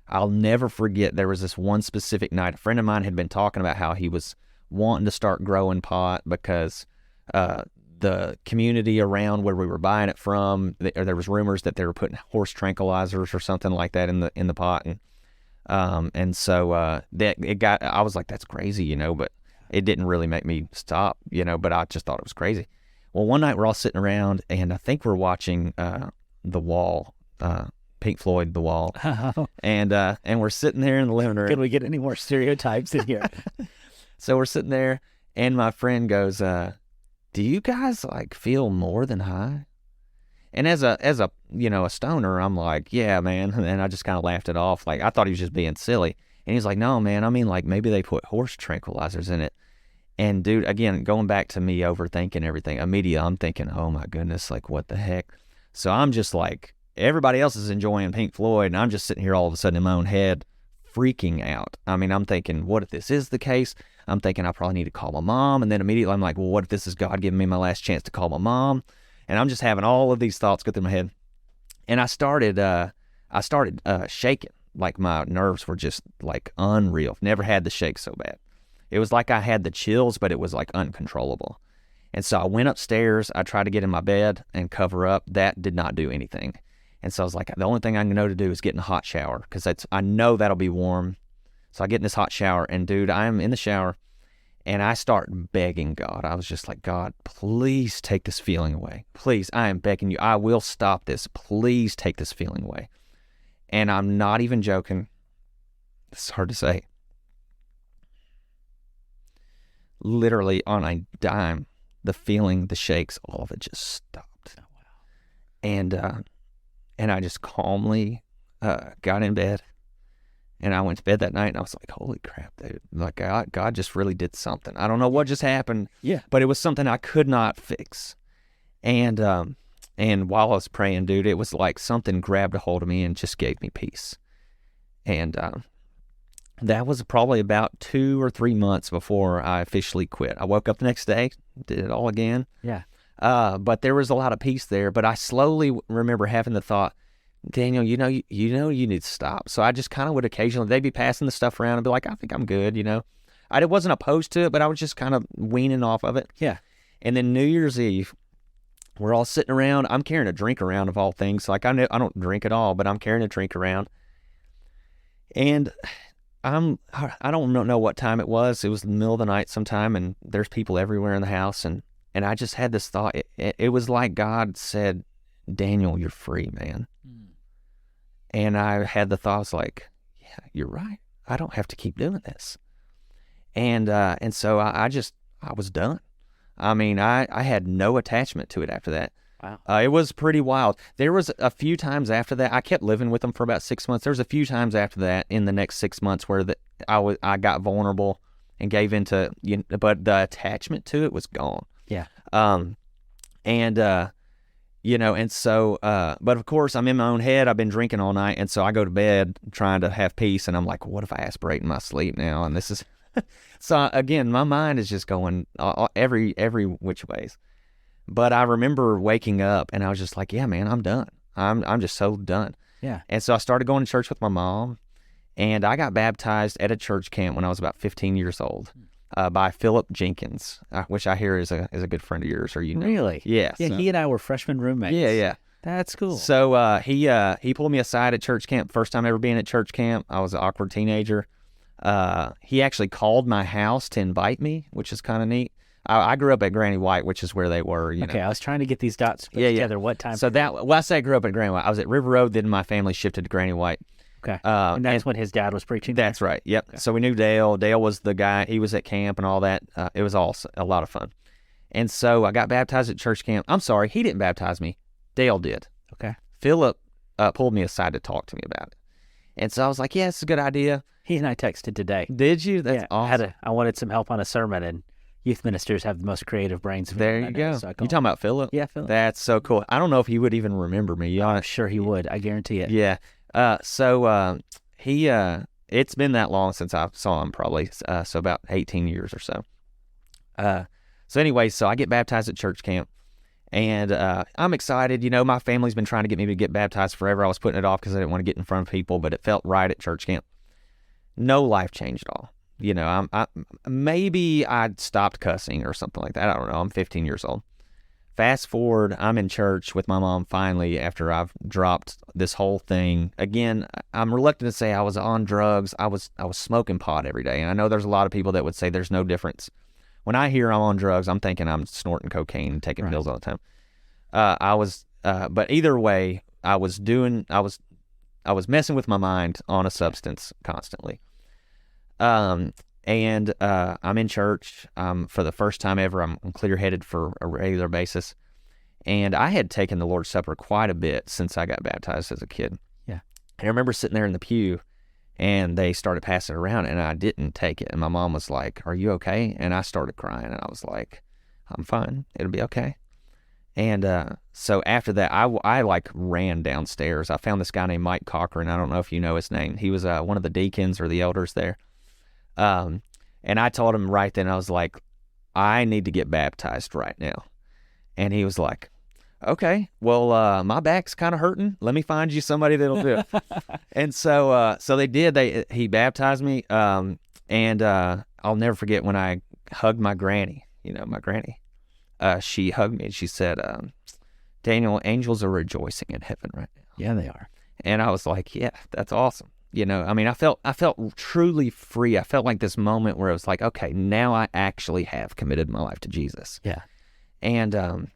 I'll never forget, there was this one specific night, a friend of mine had been talking about how he was wanting to start growing pot because the community around where we were buying it from, there was rumors that they were putting horse tranquilizers or something like that in the pot, and so that it got. I was like, that's crazy, but it didn't really make me stop, But I just thought it was crazy. Well, one night we're all sitting around, and I think we're watching The Wall, Pink Floyd, The Wall, and we're sitting there in the living room. Can we get any more stereotypes in here? So we're sitting there, and my friend goes, do you guys like feel more than high? And as a a stoner, I'm like, yeah, man. And I just kind of laughed it off. Like I thought he was just being silly. And he's like, no, man. I mean, like maybe they put horse tranquilizers in it. And dude, again, going back to me overthinking everything, immediately I'm thinking, oh my goodness, like what the heck? So I'm just like, everybody else is enjoying Pink Floyd, and I'm just sitting here all of a sudden in my own head, freaking out. I mean, I'm thinking, what if this is the case? I'm thinking I probably need to call my mom. And then immediately I'm like, well, what if this is God giving me my last chance to call my mom? And I'm just having all of these thoughts go through my head. And I started shaking. Like my nerves were just like unreal. Never had the shake so bad. It was like I had the chills, but it was like uncontrollable. And so I went upstairs. I tried to get in my bed and cover up. That did not do anything. And so I was like, the only thing I know to do is get in a hot shower because I know that'll be warm. So I get in this hot shower, and dude, I'm in the shower, and I start begging God. I was just like, God, please take this feeling away. Please, I am begging you. I will stop this. Please take this feeling away. And I'm not even joking. It's hard to say. Literally on a dime, the feeling, the shakes, all of it just stopped. Oh, wow. And I just calmly got in bed. And I went to bed that night, and I was like, holy crap, dude. Like, God just really did something. I don't know what just happened. Yeah. But it was something I could not fix. And while I was praying, dude, it was like something grabbed a hold of me and just gave me peace. And that was probably about 2 or 3 months before I officially quit. I woke up the next day, did it all again. Yeah. But there was a lot of peace there. But I slowly remember having the thought, Daniel, you need to stop. So I just kind of would occasionally, they'd be passing the stuff around and be like, I think I'm good, I wasn't opposed to it, but I was just kind of weaning off of it. Yeah. And then New Year's Eve, we're all sitting around. I'm carrying a drink around of all things. Like I don't drink at all, but I'm carrying a drink around. And I don't know what time it was. It was the middle of the night sometime, and there's people everywhere in the house. And I just had this thought. It was like God said, Daniel, you're free, man. And I had the thoughts like, yeah, you're right. I don't have to keep doing this. And so I was done. I mean, I had no attachment to it after that. Wow. It was pretty wild. There was a few times after that. I kept living with them for about 6 months. There was a few times after that in the next 6 months where I got vulnerable and gave into, but the attachment to it was gone. Yeah. And so, but of course, I'm in my own head. I've been drinking all night, and so I go to bed trying to have peace, and I'm like, what if I aspirate in my sleep now? And this is, so again, my mind is just going every which ways. But I remember waking up, and I was just like, yeah, man, I'm done. I'm just so done. Yeah. And so I started going to church with my mom, and I got baptized at a church camp when I was about 15 years old. By Philip Jenkins, which I hear is a good friend of yours, or Really? Yeah. Yeah, so, he and I were freshman roommates. Yeah. That's cool. So he pulled me aside at church camp. First time ever being at church camp. I was an awkward teenager. He actually called my house to invite me, which is kind of neat. I grew up at Granny White, which is where they were. Okay, I was trying to get these dots put together. What time? So I say I grew up at Granny White. I was at River Road, then my family shifted to Granny White. Okay. And that's when his dad was preaching? That's right. Yep. Okay. So we knew Dale. Dale was the guy. He was at camp and all that. It was all a lot of fun. And so I got baptized at church camp. I'm sorry, he didn't baptize me. Dale did. Okay. Philip pulled me aside to talk to me about it. And so I was like, yeah, it's a good idea. He and I texted today. Did you? That's awesome. I wanted some help on a sermon, and youth ministers have the most creative brains. There you go. So you talking about Philip? Yeah, Philip. That's so cool. I don't know if he would even remember me. I'm sure he would. I guarantee it. Yeah. It's been that long since I saw him, probably, so about 18 years or so. So anyway, so I get baptized at church camp, and I'm excited. My family's been trying to get me to get baptized forever. I was putting it off because I didn't want to get in front of people, but it felt right at church camp. No life change at all. Maybe I'd stopped cussing or something like that. I don't know. I'm 15 years old. Fast forward, I'm in church with my mom finally after I've dropped this whole thing. Again, I'm reluctant to say I was on drugs. I was smoking pot every day. And I know there's a lot of people that would say there's no difference. When I hear I'm on drugs, I'm thinking I'm snorting cocaine and taking pills all the time. But either way, I was messing with my mind on a substance constantly. And I'm in church for the first time ever. I'm clear-headed for a regular basis. And I had taken the Lord's Supper quite a bit since I got baptized as a kid. Yeah. And I remember sitting there in the pew, and they started passing it around, and I didn't take it. And my mom was like, "Are you okay?" And I started crying, and I was like, "I'm fine. It'll be okay." And so after that, I like ran downstairs. I found this guy named Mike Cochran. I don't know if you know his name. He was one of the deacons or the elders there. And I told him right then, I was like, I need to get baptized right now. And he was like, okay, well, my back's kind of hurting. Let me find you somebody that'll do it. And so they did. He baptized me. And I'll never forget when I hugged my granny, my granny. She hugged me and she said, Daniel, angels are rejoicing in heaven right now. Yeah, they are. And I was like, yeah, that's awesome. I felt truly free. I felt like this moment where it was like, okay, now I actually have committed my life to Jesus. Yeah. And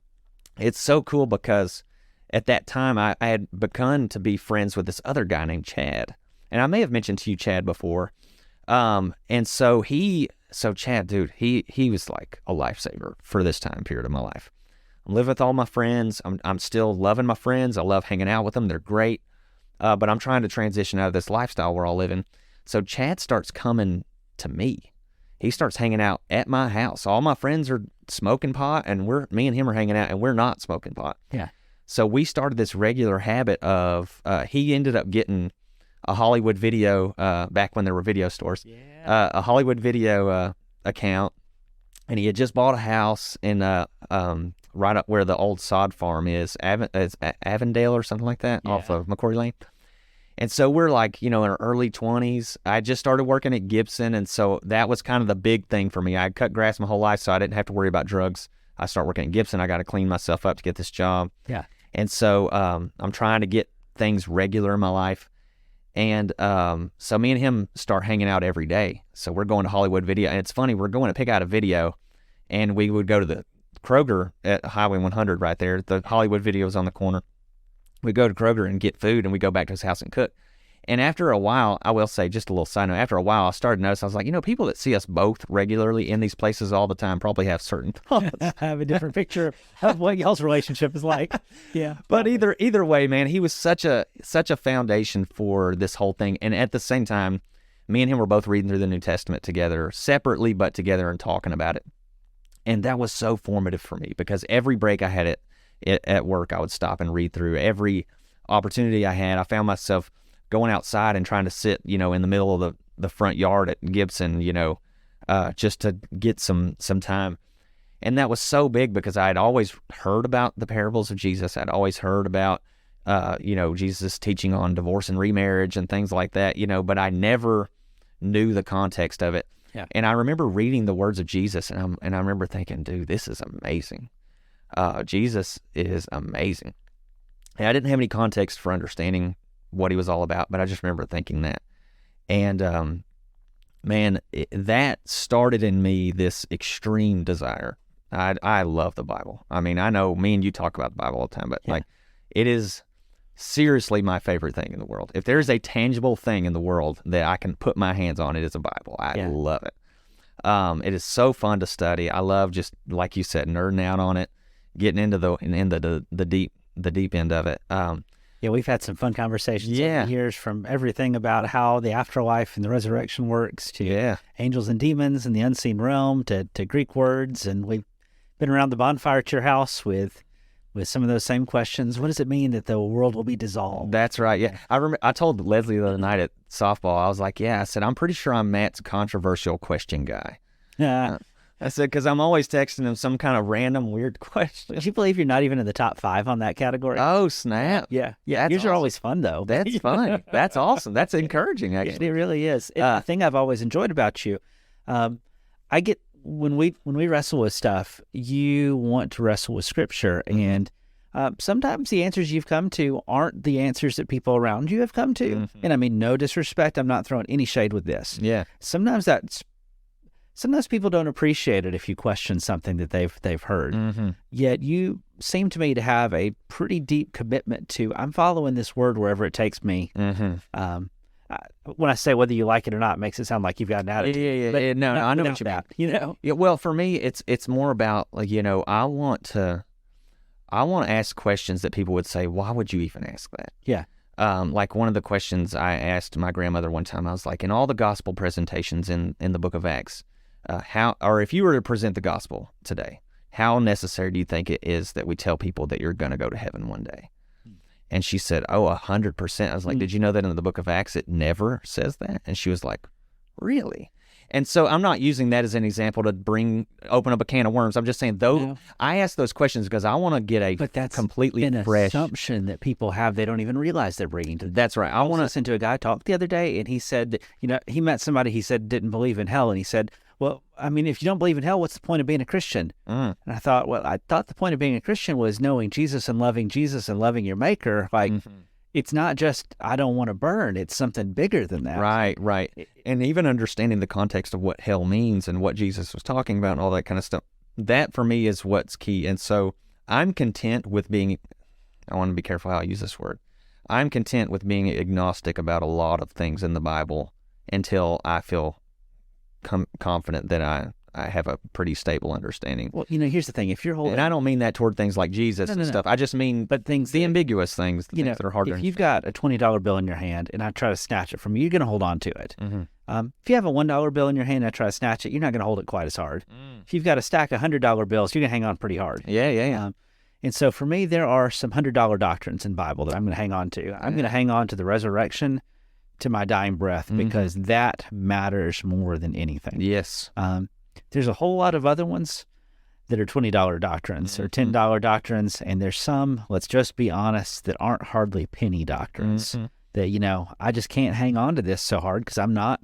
it's so cool because at that time I had begun to be friends with this other guy named Chad. And I may have mentioned to you Chad before. And so Chad, dude, he was like a lifesaver for this time period of my life. I'm living with all my friends. I'm still loving my friends. I love hanging out with them. They're great. But I'm trying to transition out of this lifestyle we're all living. So Chad starts coming to me. He starts hanging out at my house. All my friends are smoking pot, and me and him are hanging out, and we're not smoking pot. Yeah. So we started this regular habit of, he ended up getting a Hollywood Video, back when there were video stores, a Hollywood Video account, and he had just bought a house in right up where the old sod farm is, Avondale or something like that, off of McCory Lane. And so we're like, in our early 20s. I just started working at Gibson, and so that was kind of the big thing for me. I cut grass my whole life, so I didn't have to worry about drugs. I started working at Gibson. I got to clean myself up to get this job. Yeah. And so I'm trying to get things regular in my life. And so me and him start hanging out every day. So we're going to Hollywood Video. And it's funny, we're going to pick out a video, and we would go to the Kroger at Highway 100 right there. The Hollywood Video is on the corner. We go to Kroger and get food, and we go back to his house and cook. And after a while, I will say, just a little side note, after a while, I started to notice, I was like, people that see us both regularly in these places all the time probably have certain thoughts. Have a different picture of what y'all's relationship is like. Yeah. But either way, man, he was such a foundation for this whole thing. And at the same time, me and him were both reading through the New Testament together, separately but together, and talking about it. And that was so formative for me, because every break I had at work, I would stop and read through. Every opportunity I had, I found myself going outside and trying to sit, in the middle of the front yard at Gibson, just to get some time. And that was so big, because I had always heard about the parables of Jesus. I'd always heard about, Jesus teaching on divorce and remarriage and things like that, but I never knew the context of it. Yeah. And I remember reading the words of Jesus, and I remember thinking, dude, this is amazing. Jesus is amazing. And I didn't have any context for understanding what he was all about, but I just remember thinking that. And that started in me this extreme desire. I love the Bible. I mean, I know me and you talk about the Bible all the time, but like, it is seriously my favorite thing in the world. If there's a tangible thing in the world that I can put my hands on, it is a Bible. I love it. It is so fun to study. I love, just like you said, nerding out on it, getting into the deep end of it. Yeah, we've had some fun conversations over the years, from everything about how the afterlife and the resurrection works to angels and demons and the unseen realm to Greek words. And we've been around the bonfire at your house with some of those same questions. What does it mean that the world will be dissolved? That's right. Yeah. I remember I told Leslie the other night at softball, I was like, I said, I'm pretty sure I'm Matt's controversial question guy. Yeah. I said, because I'm always texting him some kind of random weird question. Do you believe you're not even in the top 5 on that category? Oh, snap. Yeah. That's Yours awesome. are always fun, though. That's fun. That's awesome. That's encouraging, actually. It really is. The thing I've always enjoyed about you, I get, when we wrestle with stuff, you want to wrestle with Scripture, and sometimes the answers you've come to aren't the answers that people around you have come to. Mm-hmm. And I mean, no disrespect, I'm not throwing any shade with this. Yeah. Sometimes people don't appreciate it if you question something that they've heard. Mm-hmm. Yet you seem to me to have a pretty deep commitment to, I'm following this word wherever it takes me. Mm-hmm. When I say whether you like it or not, it makes it sound like you've got an attitude. Yeah. No, I know what you mean. Yeah. Well, for me, it's more about, like, I want to ask questions that people would say, why would you even ask that? Yeah. Like one of the questions I asked my grandmother one time, I was like, in all the gospel presentations in the book of Acts, if you were to present the gospel today, how necessary do you think it is that we tell people that you're going to go to heaven one day? And she said, 100%. I was like, did you know that in the book of Acts, it never says that? And she was like, really? And so I'm not using that as an example to open up a can of worms. I'm just saying, I ask those questions because I want to get completely an fresh assumption that people have they don't even realize they're bringing to them. That's right. I want to listen to a guy talk the other day, and he said that, he met somebody he said didn't believe in hell, and he said, well, I mean, if you don't believe in hell, what's the point of being a Christian? And I thought, the point of being a Christian was knowing Jesus and loving your Maker. Like, it's not just, I don't want to burn. It's something bigger than that. Right. And even understanding the context of what hell means and what Jesus was talking about and all that kind of stuff, that for me is what's key. And so I'm content with being, I want to be careful how I use this word. I'm content with being agnostic about a lot of things in the Bible until I feel confident that I have a pretty stable understanding. Well, here's the thing. If you're holding... And I don't mean that toward things like Jesus and stuff. I just mean the ambiguous things, things that are hard to understand. If you've got a $20 bill in your hand and I try to snatch it from you, you're going to hold on to it. Mm-hmm. If you have a $1 bill in your hand and I try to snatch it, you're not going to hold it quite as hard. If you've got a stack of $100 bills, you're going to hang on pretty hard. Yeah. And so for me, there are some $100 doctrines in the Bible that I'm going to hang on to. I'm going to hang on to the resurrection to my dying breath because that matters more than anything. Yes. There's a whole lot of other ones that are $20 doctrines or $10 doctrines, and there's some, let's just be honest, that aren't hardly penny doctrines. That, I just can't hang on to this so hard because I'm not.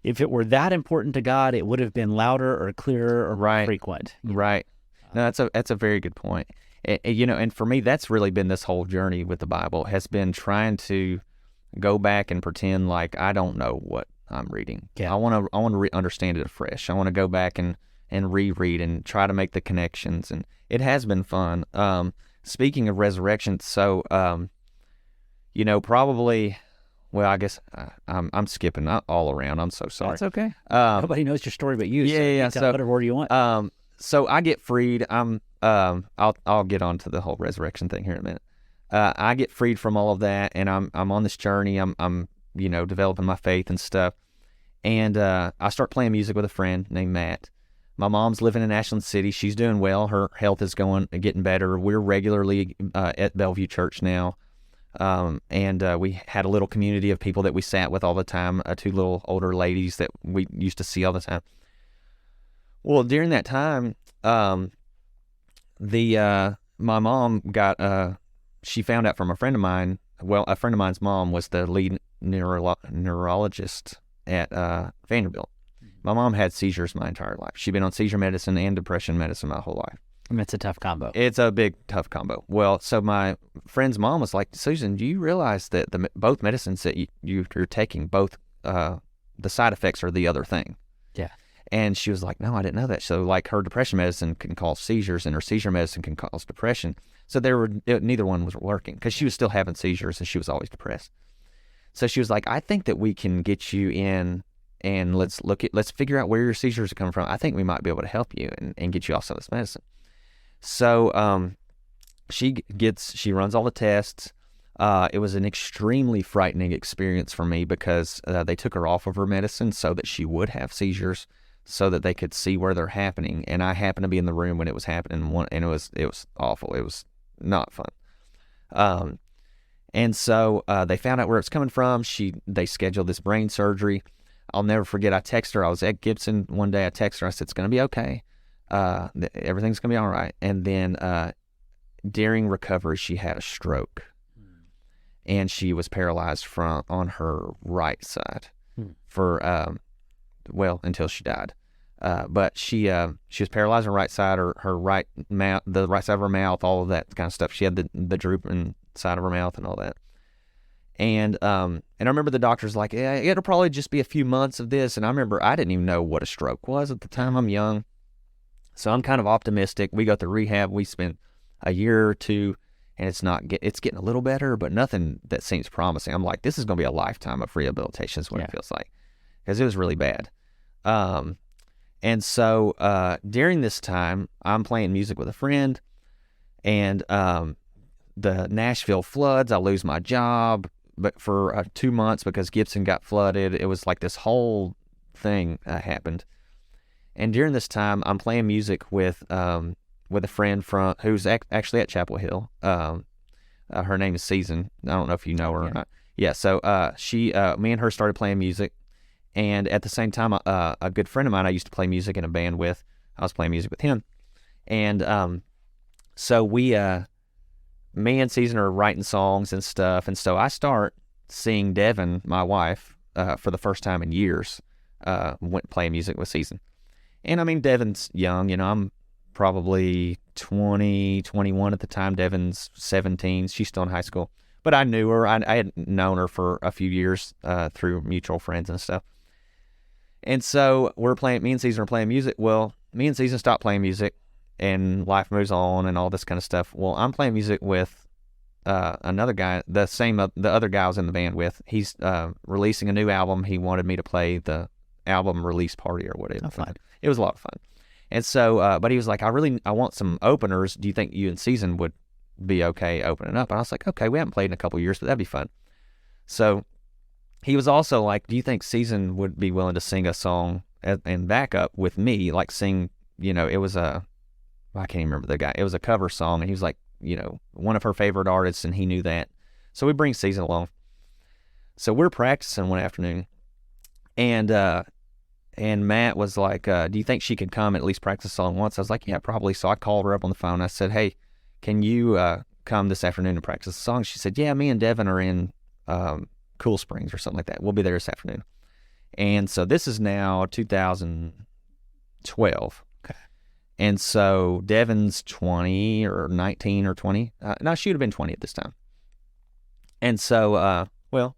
If it were that important to God, it would have been louder or clearer or more frequent. Right. No, that's a very good point. And for me, that's really been this whole journey with the Bible, has been trying to go back and pretend like I don't know what I'm reading. Yeah. I want to understand it afresh. I want to go back and reread and try to make the connections, and it has been fun. Speaking of resurrection, so probably. Well, I guess I'm skipping all around. I'm so sorry. That's okay. Nobody knows your story but you. Yeah. So whatever order you want. So I get freed. I'll get on to the whole resurrection thing here in a minute. I get freed from all of that, and I'm on this journey. I'm developing my faith and stuff, and I start playing music with a friend named Matt. My mom's living in Ashland City. She's doing well. Her health is getting better. We're regularly at Bellevue Church now. And we had a little community of people that we sat with all the time, two little older ladies that we used to see all the time. Well, during that time, my mom she found out from a friend of mine. Well, a friend of mine's mom was the lead neurologist at Vanderbilt. My mom had seizures my entire life. She'd been on seizure medicine and depression medicine my whole life. It's a tough combo. It's a big, tough combo. Well, so my friend's mom was like, Susan, do you realize that both medicines that you're taking, both the side effects are the other thing? Yeah. And she was like, no, I didn't know that. So like her depression medicine can cause seizures and her seizure medicine can cause depression. So neither one was working because she was still having seizures and she was always depressed. So she was like, I think that we can get you in and let's figure out where your seizures are coming from. I think we might be able to help you and get you off some of this medicine. So she runs all the tests. It was an extremely frightening experience for me because they took her off of her medicine so that she would have seizures, so that they could see where they're happening. And I happened to be in the room when it was happening, and it was awful. It was not fun. And so they found out where it's coming from. They scheduled this brain surgery. I'll never forget. I texted her. I was at Gibson one day. I texted her. I said, "It's going to be okay. Everything's going to be all right." And then during recovery, she had a stroke, and she was paralyzed on her right side for until she died. But she was paralyzed on her right side, her right mouth, the right side of her mouth, all of that kind of stuff. She had the drooping side of her mouth and all that. And I remember the doctor's like, yeah, it'll probably just be a few months of this. And I remember I didn't even know what a stroke was at the time. I'm young. So I'm kind of optimistic. We go through rehab. We spent a year or two, and it's getting a little better, but nothing that seems promising. I'm like, this is going to be a lifetime of rehabilitation is what it feels like, because it was really bad. And so during this time, I'm playing music with a friend, and the Nashville floods, I lose my job, but for 2 months because Gibson got flooded. It was like this whole thing happened. And during this time, I'm playing music with a friend who's actually at Chapel Hill. Her name is Season. I don't know if you know her or not. Yeah, so me and her started playing music. And at the same time, a good friend of mine I used to play music in a band with, I was playing music with him. And so me and Season are writing songs and stuff. And so I start seeing Devin, my wife, for the first time in years, playing music with Season. And I mean, Devin's young, I'm probably 20, 21 at the time. Devin's 17. She's still in high school. But I knew her. I had known her for a few years through mutual friends and stuff. And so me and Season are playing music. Well, me and Season stopped playing music, and life moves on and all this kind of stuff. Well, I'm playing music with another guy, the other guy I was in the band with. He's releasing a new album. He wanted me to play the album release party or whatever. Oh, fun. It was a lot of fun. And so, but he was like, I want some openers. Do you think you and Season would be okay opening up? And I was like, okay, we haven't played in a couple of years, but that'd be fun. So he was also like, do you think Season would be willing to sing a song and backup with me? Like sing, it was I can't even remember the guy. It was a cover song, and he was like, one of her favorite artists, and he knew that. So we bring Season along. So we're practicing one afternoon, and Matt was like, do you think she could come and at least practice a song once? I was like, yeah, probably. So I called her up on the phone. I said, hey, can you come this afternoon and practice the song? She said, yeah, me and Devin are in Cool Springs or something like that. We'll be there this afternoon. And so this is now 2012. Okay. And so Devin's 20 or 19 or 20. No, she would have been 20 at this time. And so, well,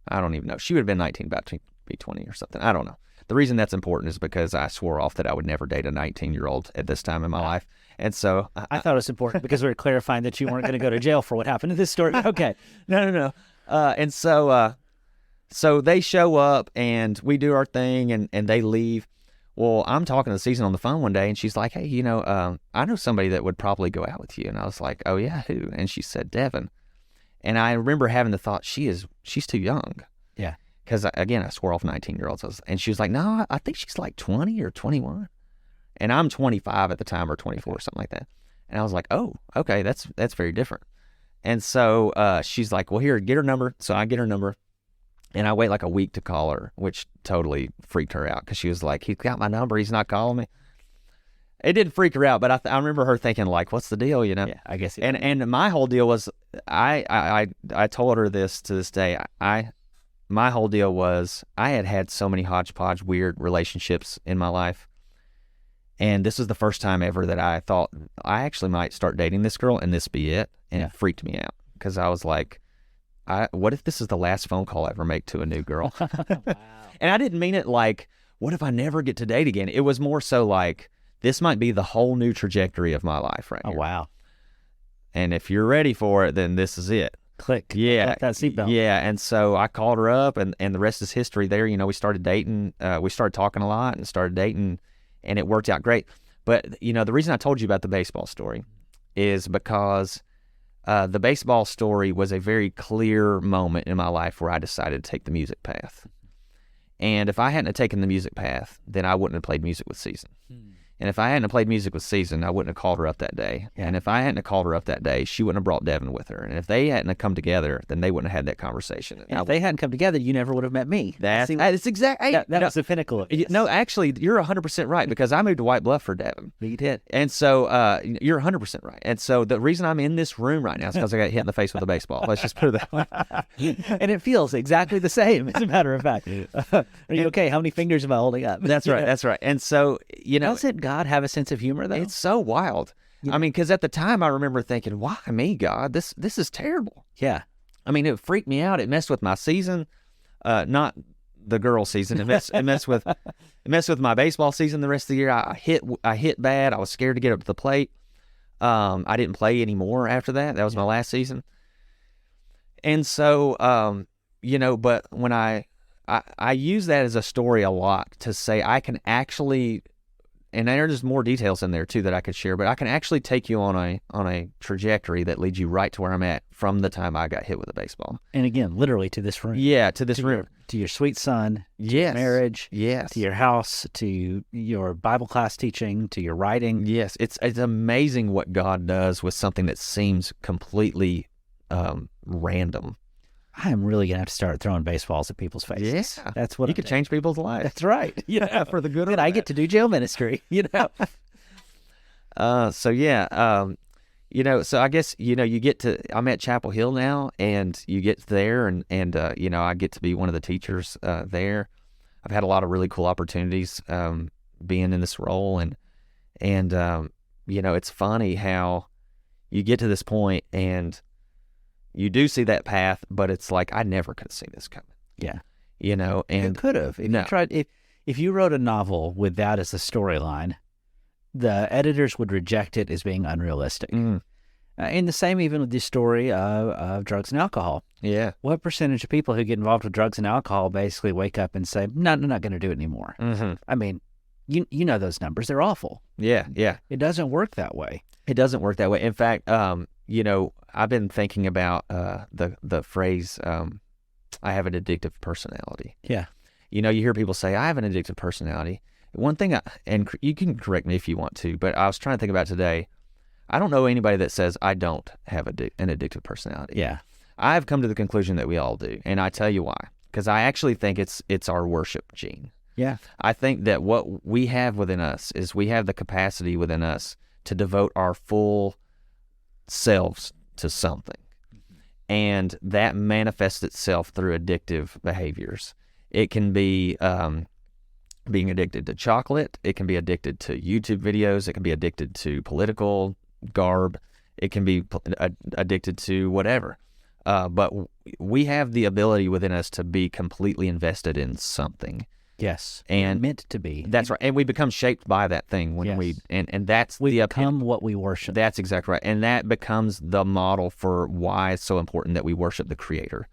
I don't even know. She would have been 19, about to be 20 or something. I don't know. The reason that's important is because I swore off that I would never date a 19-year-old at this time in my life. And so I thought it was important because we were clarifying that you weren't going to go to jail for what happened in this story. Okay. No. And so they show up and we do our thing and they leave. Well, I'm talking to Season on the phone one day and she's like, hey, I know somebody that would probably go out with you. And I was like, oh yeah, who? And she said, Devin. And I remember having the thought, she's too young. Yeah. Because, again, I swore off 19-year-olds. And she was like, no, I think she's like 20 or 21. And I'm 25 at the time or 24 or something like that. And I was like, oh, okay, that's very different. And so she's like, well, here, get her number. So I get her number. And I wait like a week to call her, which totally freaked her out because she was like, he's got my number. He's not calling me. It didn't freak her out, but I remember her thinking, like, what's the deal, Yeah, I guess. And my whole deal was, I told her this to this day. My whole deal was I had so many hodgepodge weird relationships in my life, and this was the first time ever that I thought I actually might start dating this girl and this be it, and It freaked me out because I was like, what if this is the last phone call I ever make to a new girl? Wow. And I didn't mean it like, what if I never get to date again? It was more so like, this might be the whole new trajectory of my life right here. Oh, wow. And if you're ready for it, then this is it. Click. Yeah. That seatbelt. Yeah. And so I called her up and the rest is history there. We started dating. We started talking a lot and started dating and it worked out great. But, the reason I told you about the baseball story is because the baseball story was a very clear moment in my life where I decided to take the music path. And if I hadn't have taken the music path, then I wouldn't have played music with Season. And if I hadn't played music with Season, I wouldn't have called her up that day. Yeah. And if I hadn't have called her up that day, she wouldn't have brought Devin with her. And if they hadn't have come together, then they wouldn't have had that conversation. And if they hadn't come together, you never would have met me. That's exactly. That was the pinnacle of it. No, actually, you're 100% right because I moved to White Bluff for Devin. You did. And so you're 100% right. And so the reason I'm in this room right now is because I got hit in the face with a baseball. Let's just put it that way. And it feels exactly the same, as a matter of fact. Are you okay? How many fingers am I holding up? That's right. That's right. And so, Doesn't God have a sense of humor, though? It's so wild. I mean, because at the time I remember thinking, why me, God? This is terrible. Yeah. I mean, it freaked me out. It messed with my season, not the girl season. It messed with my baseball season the rest of the year. I hit bad. I was scared to get up to the plate. I didn't play anymore after that. That was my last season. And so, but when I use that as a story a lot to say I can actually, and there's more details in there too that I could share, but I can actually take you on a trajectory that leads you right to where I'm at from the time I got hit with a baseball. And again, literally to this room. Yeah, to this room. To your sweet son. Yes. To marriage. Yes. To your house. To your Bible class teaching. To your writing. Yes. It's amazing what God does with something that seems completely random. I am really gonna have to start throwing baseballs at people's faces. Yeah, that's what you could change people's lives. That's right. Yeah, for the good. And I get to do jail ministry. So yeah, so I guess you get to. I'm at Chapel Hill now, and you get there, and I get to be one of the teachers there. I've had a lot of really cool opportunities being in this role, and it's funny how you get to this point and you do see that path, but it's like I never could have seen this coming. Yeah, and you could have. If you tried, if you wrote a novel with that as a storyline, the editors would reject it as being unrealistic. And the same even with the story of drugs and alcohol. Yeah, what percentage of people who get involved with drugs and alcohol basically wake up and say, "No, I'm not going to do it anymore"? Mm-hmm. I mean, you know those numbers; they're awful. Yeah. It doesn't work that way. It doesn't work that way. In fact, I've been thinking about the phrase, I have an addictive personality. Yeah. You hear people say, I have an addictive personality. One thing, and you can correct me if you want to, but I was trying to think about today, I don't know anybody that says I don't have an addictive personality. Yeah. I've come to the conclusion that we all do, and I tell you why. Because I actually think it's our worship gene. Yeah. I think that what we have within us is we have the capacity within us to devote our full selves to something. And that manifests itself through addictive behaviors. It can be being addicted to chocolate. It can be addicted to YouTube videos. It can be addicted to political garb. It can be addicted to whatever. But we have the ability within us to be completely invested in something. Yes. And meant to be. That's right. And we become shaped by that thing when Yes. and that's We the become what we worship. That's exactly right. And that becomes the model for why it's so important that we worship the Creator.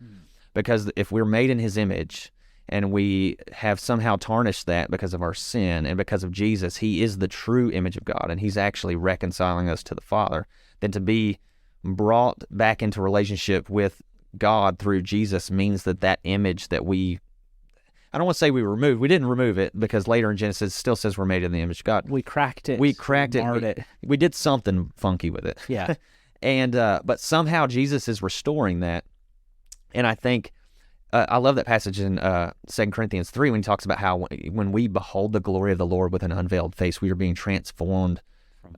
Because if we're made in His image and we have somehow tarnished that because of our sin and because of Jesus, He is the true image of God and He's actually reconciling us to the Father, then to be brought back into relationship with God through Jesus means that image that I don't want to say we removed. We didn't remove it because later in Genesis it still says we're made in the image of God. We cracked it. We cracked it. Marred it. We did something funky with it. Yeah. And but somehow Jesus is restoring that. And I think I love that passage in 2 Corinthians 3 when he talks about how when we behold the glory of the Lord with an unveiled face, we are being transformed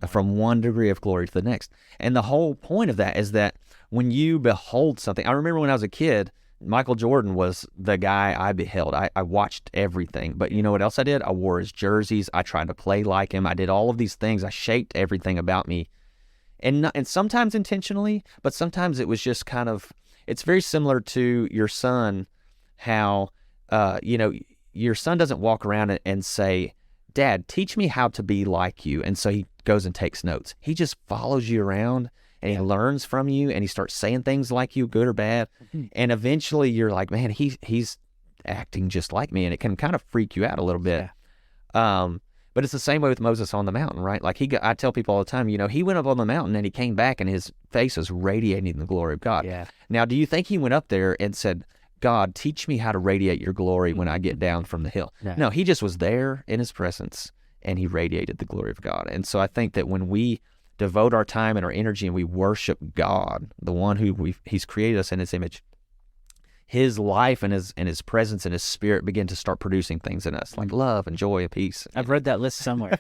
from one degree of glory to the next. And the whole point of that is that when you behold something, I remember when I was a kid, Michael Jordan was the guy I beheld. I watched everything. But you know what else I did? I wore his jerseys. I tried to play like him. I did all of these things. I shaped everything about me. And sometimes intentionally, but sometimes it was just kind of, it's very similar to your son, how, your son doesn't walk around and say, Dad, teach me how to be like you. And so he goes and takes notes. He just follows you around and he learns from you and he starts saying things like you, good or bad. And eventually you're like, man, he's acting just like me. And it can kind of freak you out a little bit. Yeah. But it's the same way with Moses on the mountain, right? Like I tell people all the time, he went up on the mountain and he came back and his face was radiating the glory of God. Yeah. Now, do you think he went up there and said, God, teach me how to radiate your glory when I get down from the hill? No, he just was there in his presence and he radiated the glory of God. And so I think that when we devote our time and our energy and we worship God, the one who he's created us in his image, his life and his presence and his spirit begin to start producing things in us like love and joy and peace. I've read that list somewhere.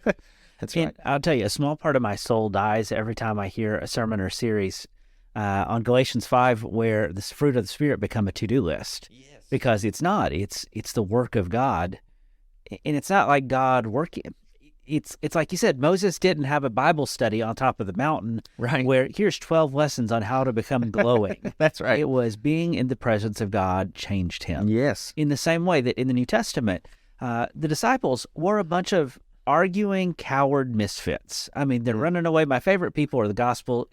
That's and right. I'll tell you, a small part of my soul dies every time I hear a sermon or series on Galatians 5 where the fruit of the Spirit become a to-do list. Yes. Because it's not. It's the work of God. And it's not like God working. It's like you said, Moses didn't have a Bible study on top of the mountain where here's 12 lessons on how to become glowing. That's right. It was being in the presence of God changed him. Yes. In the same way that in the New Testament, the disciples were a bunch of arguing coward misfits. I mean, they're running away. My favorite people are in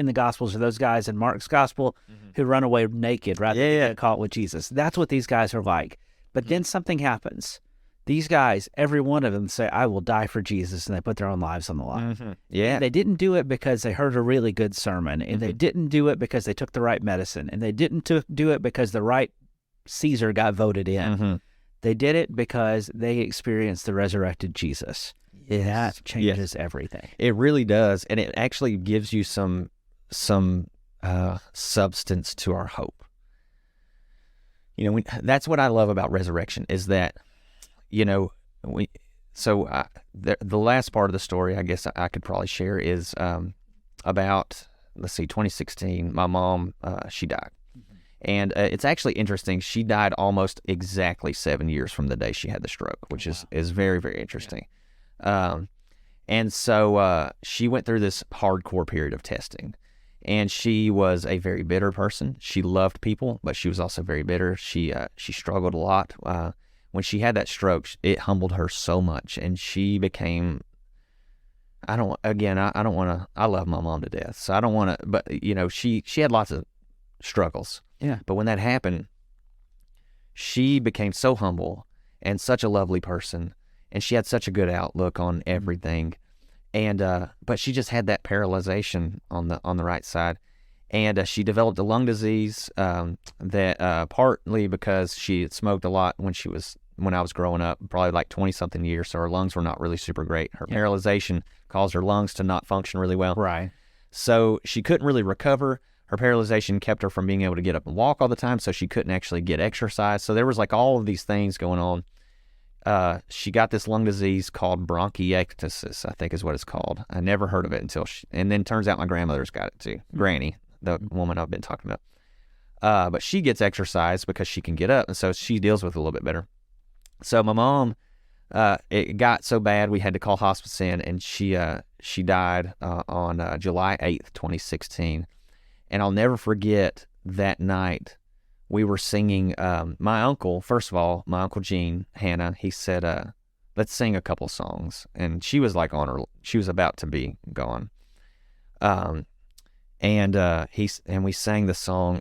the Gospels are those guys in Mark's Gospel who run away naked rather than get caught with Jesus. That's what these guys are like. But then something happens. These guys, every one of them say, I will die for Jesus, and they put their own lives on the line. Yeah. And they didn't do it because they heard a really good sermon, and they didn't do it because they took the right medicine, and they didn't do it because the right Caesar got voted in. They did it because they experienced the resurrected Jesus. Yes. That changes everything. It really does, and it actually gives you some substance to our hope. That's what I love about resurrection is that, the last part of the story I guess I could probably share is about, 2016, my mom, she died. And it's actually interesting. She died almost exactly 7 years from the day she had the stroke, which is very, very interesting. And so she went through this hardcore period of testing. And she was a very bitter person. She loved people, but she was also very bitter. She struggled a lot. When she had that stroke, it humbled her so much, and she became. I love my mom to death, so I don't want to. But she had lots of struggles. Yeah. But when that happened, she became so humble and such a lovely person, and she had such a good outlook on everything. And but she just had that paralyzation on the right side, and she developed a lung disease that partly because she had smoked a lot when I was growing up, probably like 20-something years, so her lungs were not really super great. Her paralyzation caused her lungs to not function really well. Right. So she couldn't really recover. Her paralyzation kept her from being able to get up and walk all the time, so she couldn't actually get exercise. So there was like all of these things going on. she got this lung disease called bronchiectasis, I think is what it's called. I never heard of it until and then turns out my grandmother's got it too. Granny, the woman I've been talking about. But she gets exercise because she can get up, and so she deals with it a little bit better. So my mom, it got so bad we had to call hospice in, and she died on July 8th, 2016. And I'll never forget that night. We were singing, my uncle, first of all, my Uncle Gene, Hannah, he said, let's sing a couple songs. And she was like she was about to be gone. And we sang the song,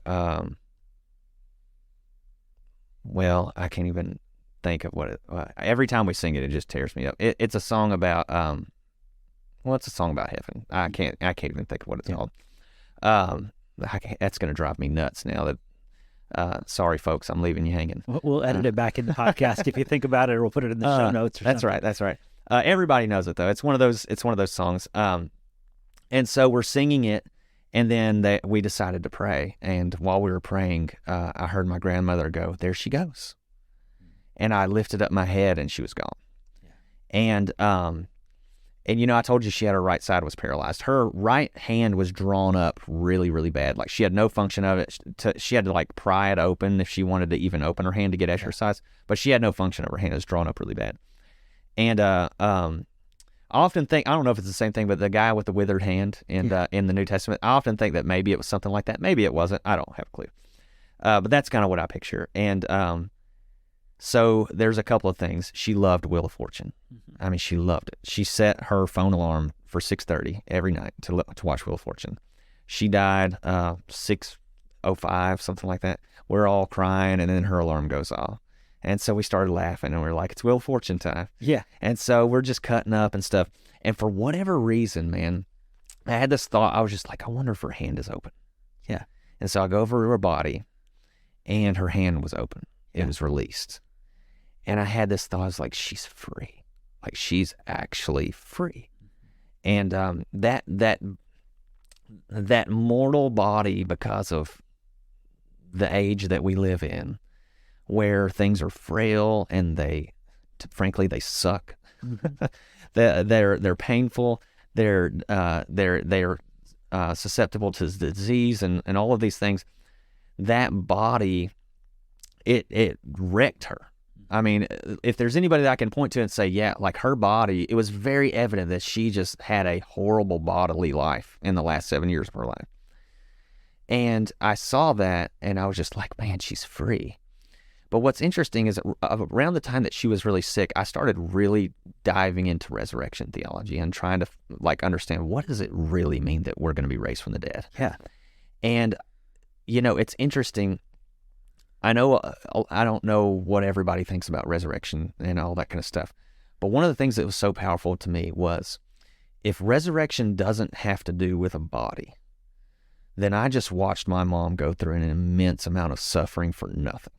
well, I can't even think of what it, every time we sing it, it just tears me up. It's a song about, it's a song about heaven. I can't even think of what it's called. That's going to drive me nuts now that, sorry, folks, I'm leaving you hanging. We'll edit it back in the podcast if you think about it, or we'll put it in the show notes. Or that's something. That's right. Everybody knows it though. It's one of those songs. And so we're singing it, and then we decided to pray. And while we were praying, I heard my grandmother go, "There she goes," and I lifted up my head, and she was gone. Yeah. And you know, I told you she had her right side was paralyzed. Her right hand was drawn up really, really bad. Like she had no function of it. She had to like pry it open if she wanted to even open her hand to get exercise. But she had no function of her hand. It was drawn up really bad. And I often think, I don't know if it's the same thing, but the guy with the withered hand in the New Testament, I often think that maybe it was something like that. Maybe it wasn't. I don't have a clue. But that's kind of what I picture. And so there's a couple of things. She loved Wheel of Fortune. I mean, she loved it. She set her phone alarm for 6:30 every night to watch Wheel of Fortune. She died 6:05, something like that. We're all crying, and then her alarm goes off. And so we started laughing, and we're like, it's Wheel of Fortune time. Yeah. And so we're just cutting up and stuff. And for whatever reason, man, I had this thought. I was just like, I wonder if her hand is open. Yeah. And so I go over to her body, and her hand was open. It was released. And I had this thought, I was like, she's free. Like, she's actually free. And that mortal body, because of the age that we live in, where things are frail and frankly, they suck. They're painful. They're susceptible to disease and all of these things. That body, it wrecked her. I mean, if there's anybody that I can point to and say, yeah, like her body, it was very evident that she just had a horrible bodily life in the last 7 years of her life. And I saw that, and I was just like, man, she's free. But what's interesting is around the time that she was really sick, I started really diving into resurrection theology and trying to like understand, what does it really mean that we're going to be raised from the dead? Yeah. And, you know, it's interesting. I don't know what everybody thinks about resurrection and all that kind of stuff. But one of the things that was so powerful to me was, if resurrection doesn't have to do with a body, then I just watched my mom go through an immense amount of suffering for nothing.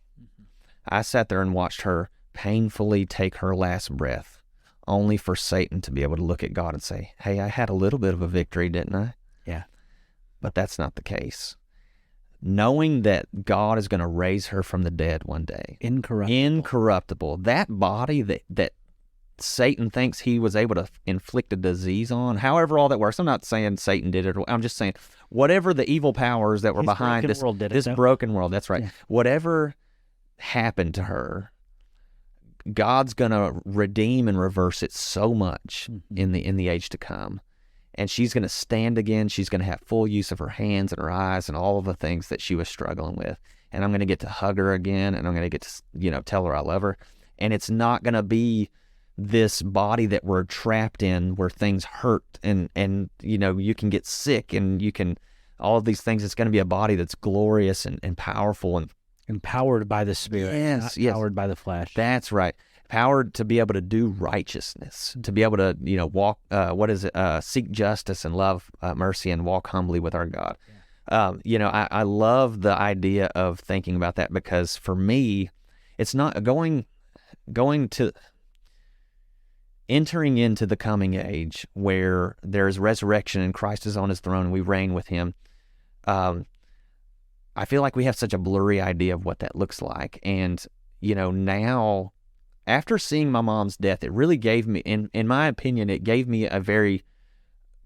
I sat there and watched her painfully take her last breath, only for Satan to be able to look at God and say, hey, I had a little bit of a victory, didn't I? Yeah. But that's not the case. Knowing that God is going to raise her from the dead one day. Incorruptible. That body that Satan thinks he was able to inflict a disease on, however all that works. I'm not saying Satan did it. I'm just saying whatever the evil powers that were behind this broken world, that's right. Yeah. Whatever happened to her, God's going to redeem and reverse it so much in the age to come. And she's going to stand again. She's going to have full use of her hands and her eyes and all of the things that she was struggling with. And I'm going to get to hug her again, and I'm going to get to, tell her I love her. And it's not going to be this body that we're trapped in where things hurt and you can get sick and you can, all of these things. It's going to be a body that's glorious and powerful and empowered by the Spirit, not powered by the flesh. That's right. Powered to be able to do righteousness, to be able to, walk, seek justice and love mercy and walk humbly with our God. Yeah. I love the idea of thinking about that, because for me, it's not entering into the coming age where there's resurrection and Christ is on his throne and we reign with him. I feel like we have such a blurry idea of what that looks like. And, now after seeing my mom's death, it really gave me, in my opinion, it gave me a very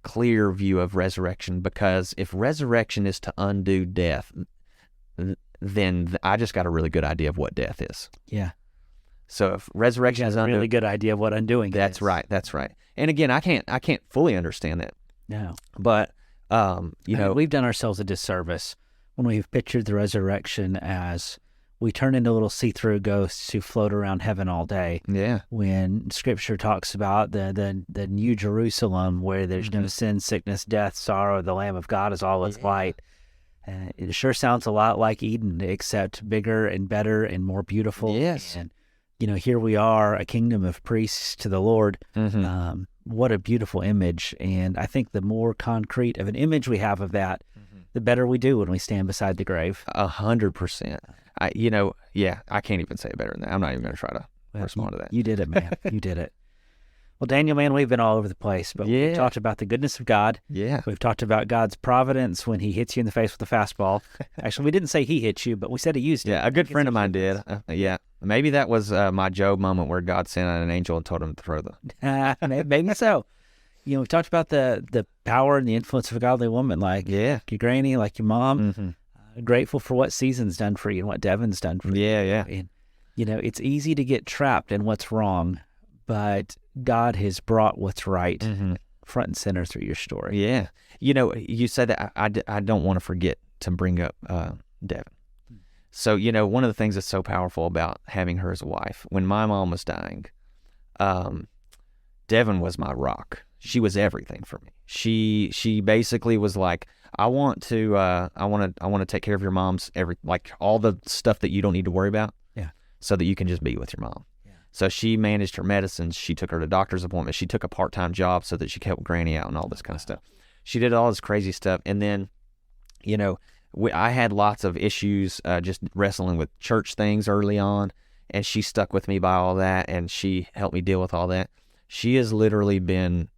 clear view of resurrection, because if resurrection is to undo death, then I just got a really good idea of what death is. Yeah. So if resurrection is a undo, really good idea of what undoing that's is. right. That's right. And again, I can't fully understand that. No. But we've done ourselves a disservice when we've pictured the resurrection as we turn into little see-through ghosts who float around heaven all day. Yeah. When Scripture talks about the New Jerusalem, where there's no sin, sickness, death, sorrow, the Lamb of God is all its light. It sure sounds a lot like Eden, except bigger and better and more beautiful. Yes. And, here we are, a kingdom of priests to the Lord. What a beautiful image. And I think the more concrete of an image we have of that, the better we do when we stand beside the grave. 100%. I can't even say it better than that. I'm not even going to try to respond to that. You did it, man. You did it. Well, Daniel, man, we've been all over the place, but we've talked about the goodness of God. Yeah. We've talked about God's providence when he hits you in the face with a fastball. Actually, we didn't say he hit you, but we said he used it. Yeah, a good friend of mine did. Maybe that was my Job moment where God sent out an angel and told him to throw the... Maybe so. We've talked about the power and the influence of a godly woman, like your granny, like your mom. Grateful for what Season's done for you and what Devin's done for you. Yeah. And, it's easy to get trapped in what's wrong, but God has brought what's right front and center through your story. Yeah. You said that I don't want to forget to bring up Devin. So, one of the things that's so powerful about having her as a wife, when my mom was dying, Devin was my rock. She was everything for me. She basically was like, I want to take care of your mom's all the stuff that you don't need to worry about. Yeah. So that you can just be with your mom. Yeah. So she managed her medicines. She took her to doctor's appointments. She took a part-time job so that she could help Granny out and all this kind of stuff. She did all this crazy stuff. And then, I had lots of issues just wrestling with church things early on, and she stuck with me by all that, and she helped me deal with all that. She has literally been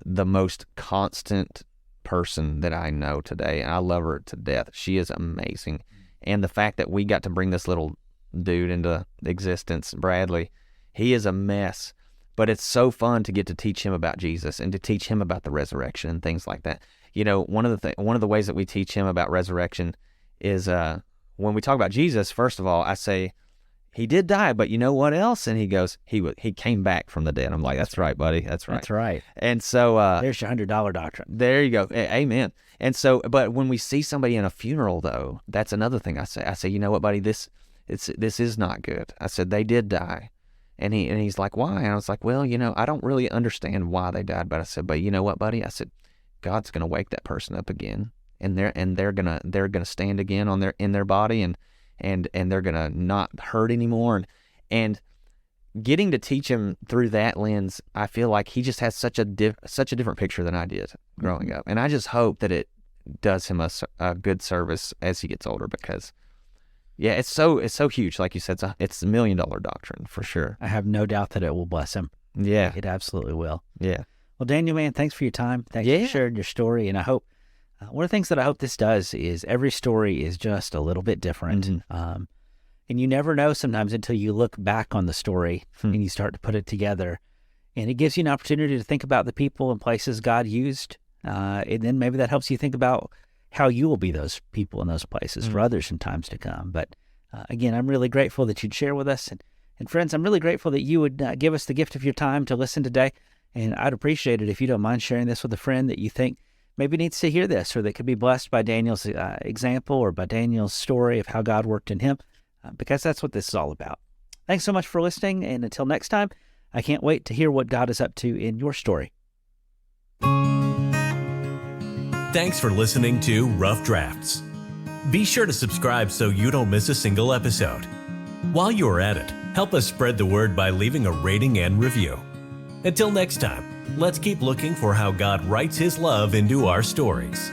the most constant person that I know today, and I love her to death. She is amazing. And the fact that we got to bring this little dude into existence, Bradley, he is a mess, but it's so fun to get to teach him about Jesus and to teach him about the resurrection and things like that. One of the ways that we teach him about resurrection is when we talk about Jesus, first of all, I say, he did die, but you know what else? And he goes, he came back from the dead. I'm like, that's right, buddy. That's right. That's right. And so... there's your $100 doctrine. There you go. Amen. And so, but when we see somebody in a funeral, though, that's another thing I say. I say, you know what, buddy? This is not good. I said, they did die. And he's like, why? And I was like, well, I don't really understand why they died. But I said, but you know what, buddy? I said, God's going to wake that person up again. And they're gonna stand again in their body, and they're gonna not hurt anymore, and getting to teach him through that lens, I feel like he just has such a different picture than I did growing up, and I just hope that it does him a good service as he gets older, because it's so huge, like you said, it's $1 million doctrine for sure. I have no doubt that it will bless him. Yeah, it absolutely will. Yeah. Well, Daniel, man, thanks for your time. Thanks for sharing your story, and I hope. One of the things that I hope this does is every story is just a little bit different. And you never know sometimes until you look back on the story and you start to put it together. And it gives you an opportunity to think about the people and places God used. And then maybe that helps you think about how you will be those people in those places for others in times to come. But again, I'm really grateful that you'd share with us. And friends, I'm really grateful that you would give us the gift of your time to listen today. And I'd appreciate it if you don't mind sharing this with a friend that you think maybe needs to hear this, or they could be blessed by Daniel's example or by Daniel's story of how God worked in him, because that's what this is all about. Thanks so much for listening, and until next time, I can't wait to hear what God is up to in your story. Thanks for listening to Rough Drafts. Be sure to subscribe so you don't miss a single episode. While you're at it, help us spread the word by leaving a rating and review. Until next time, let's keep looking for how God writes His love into our stories.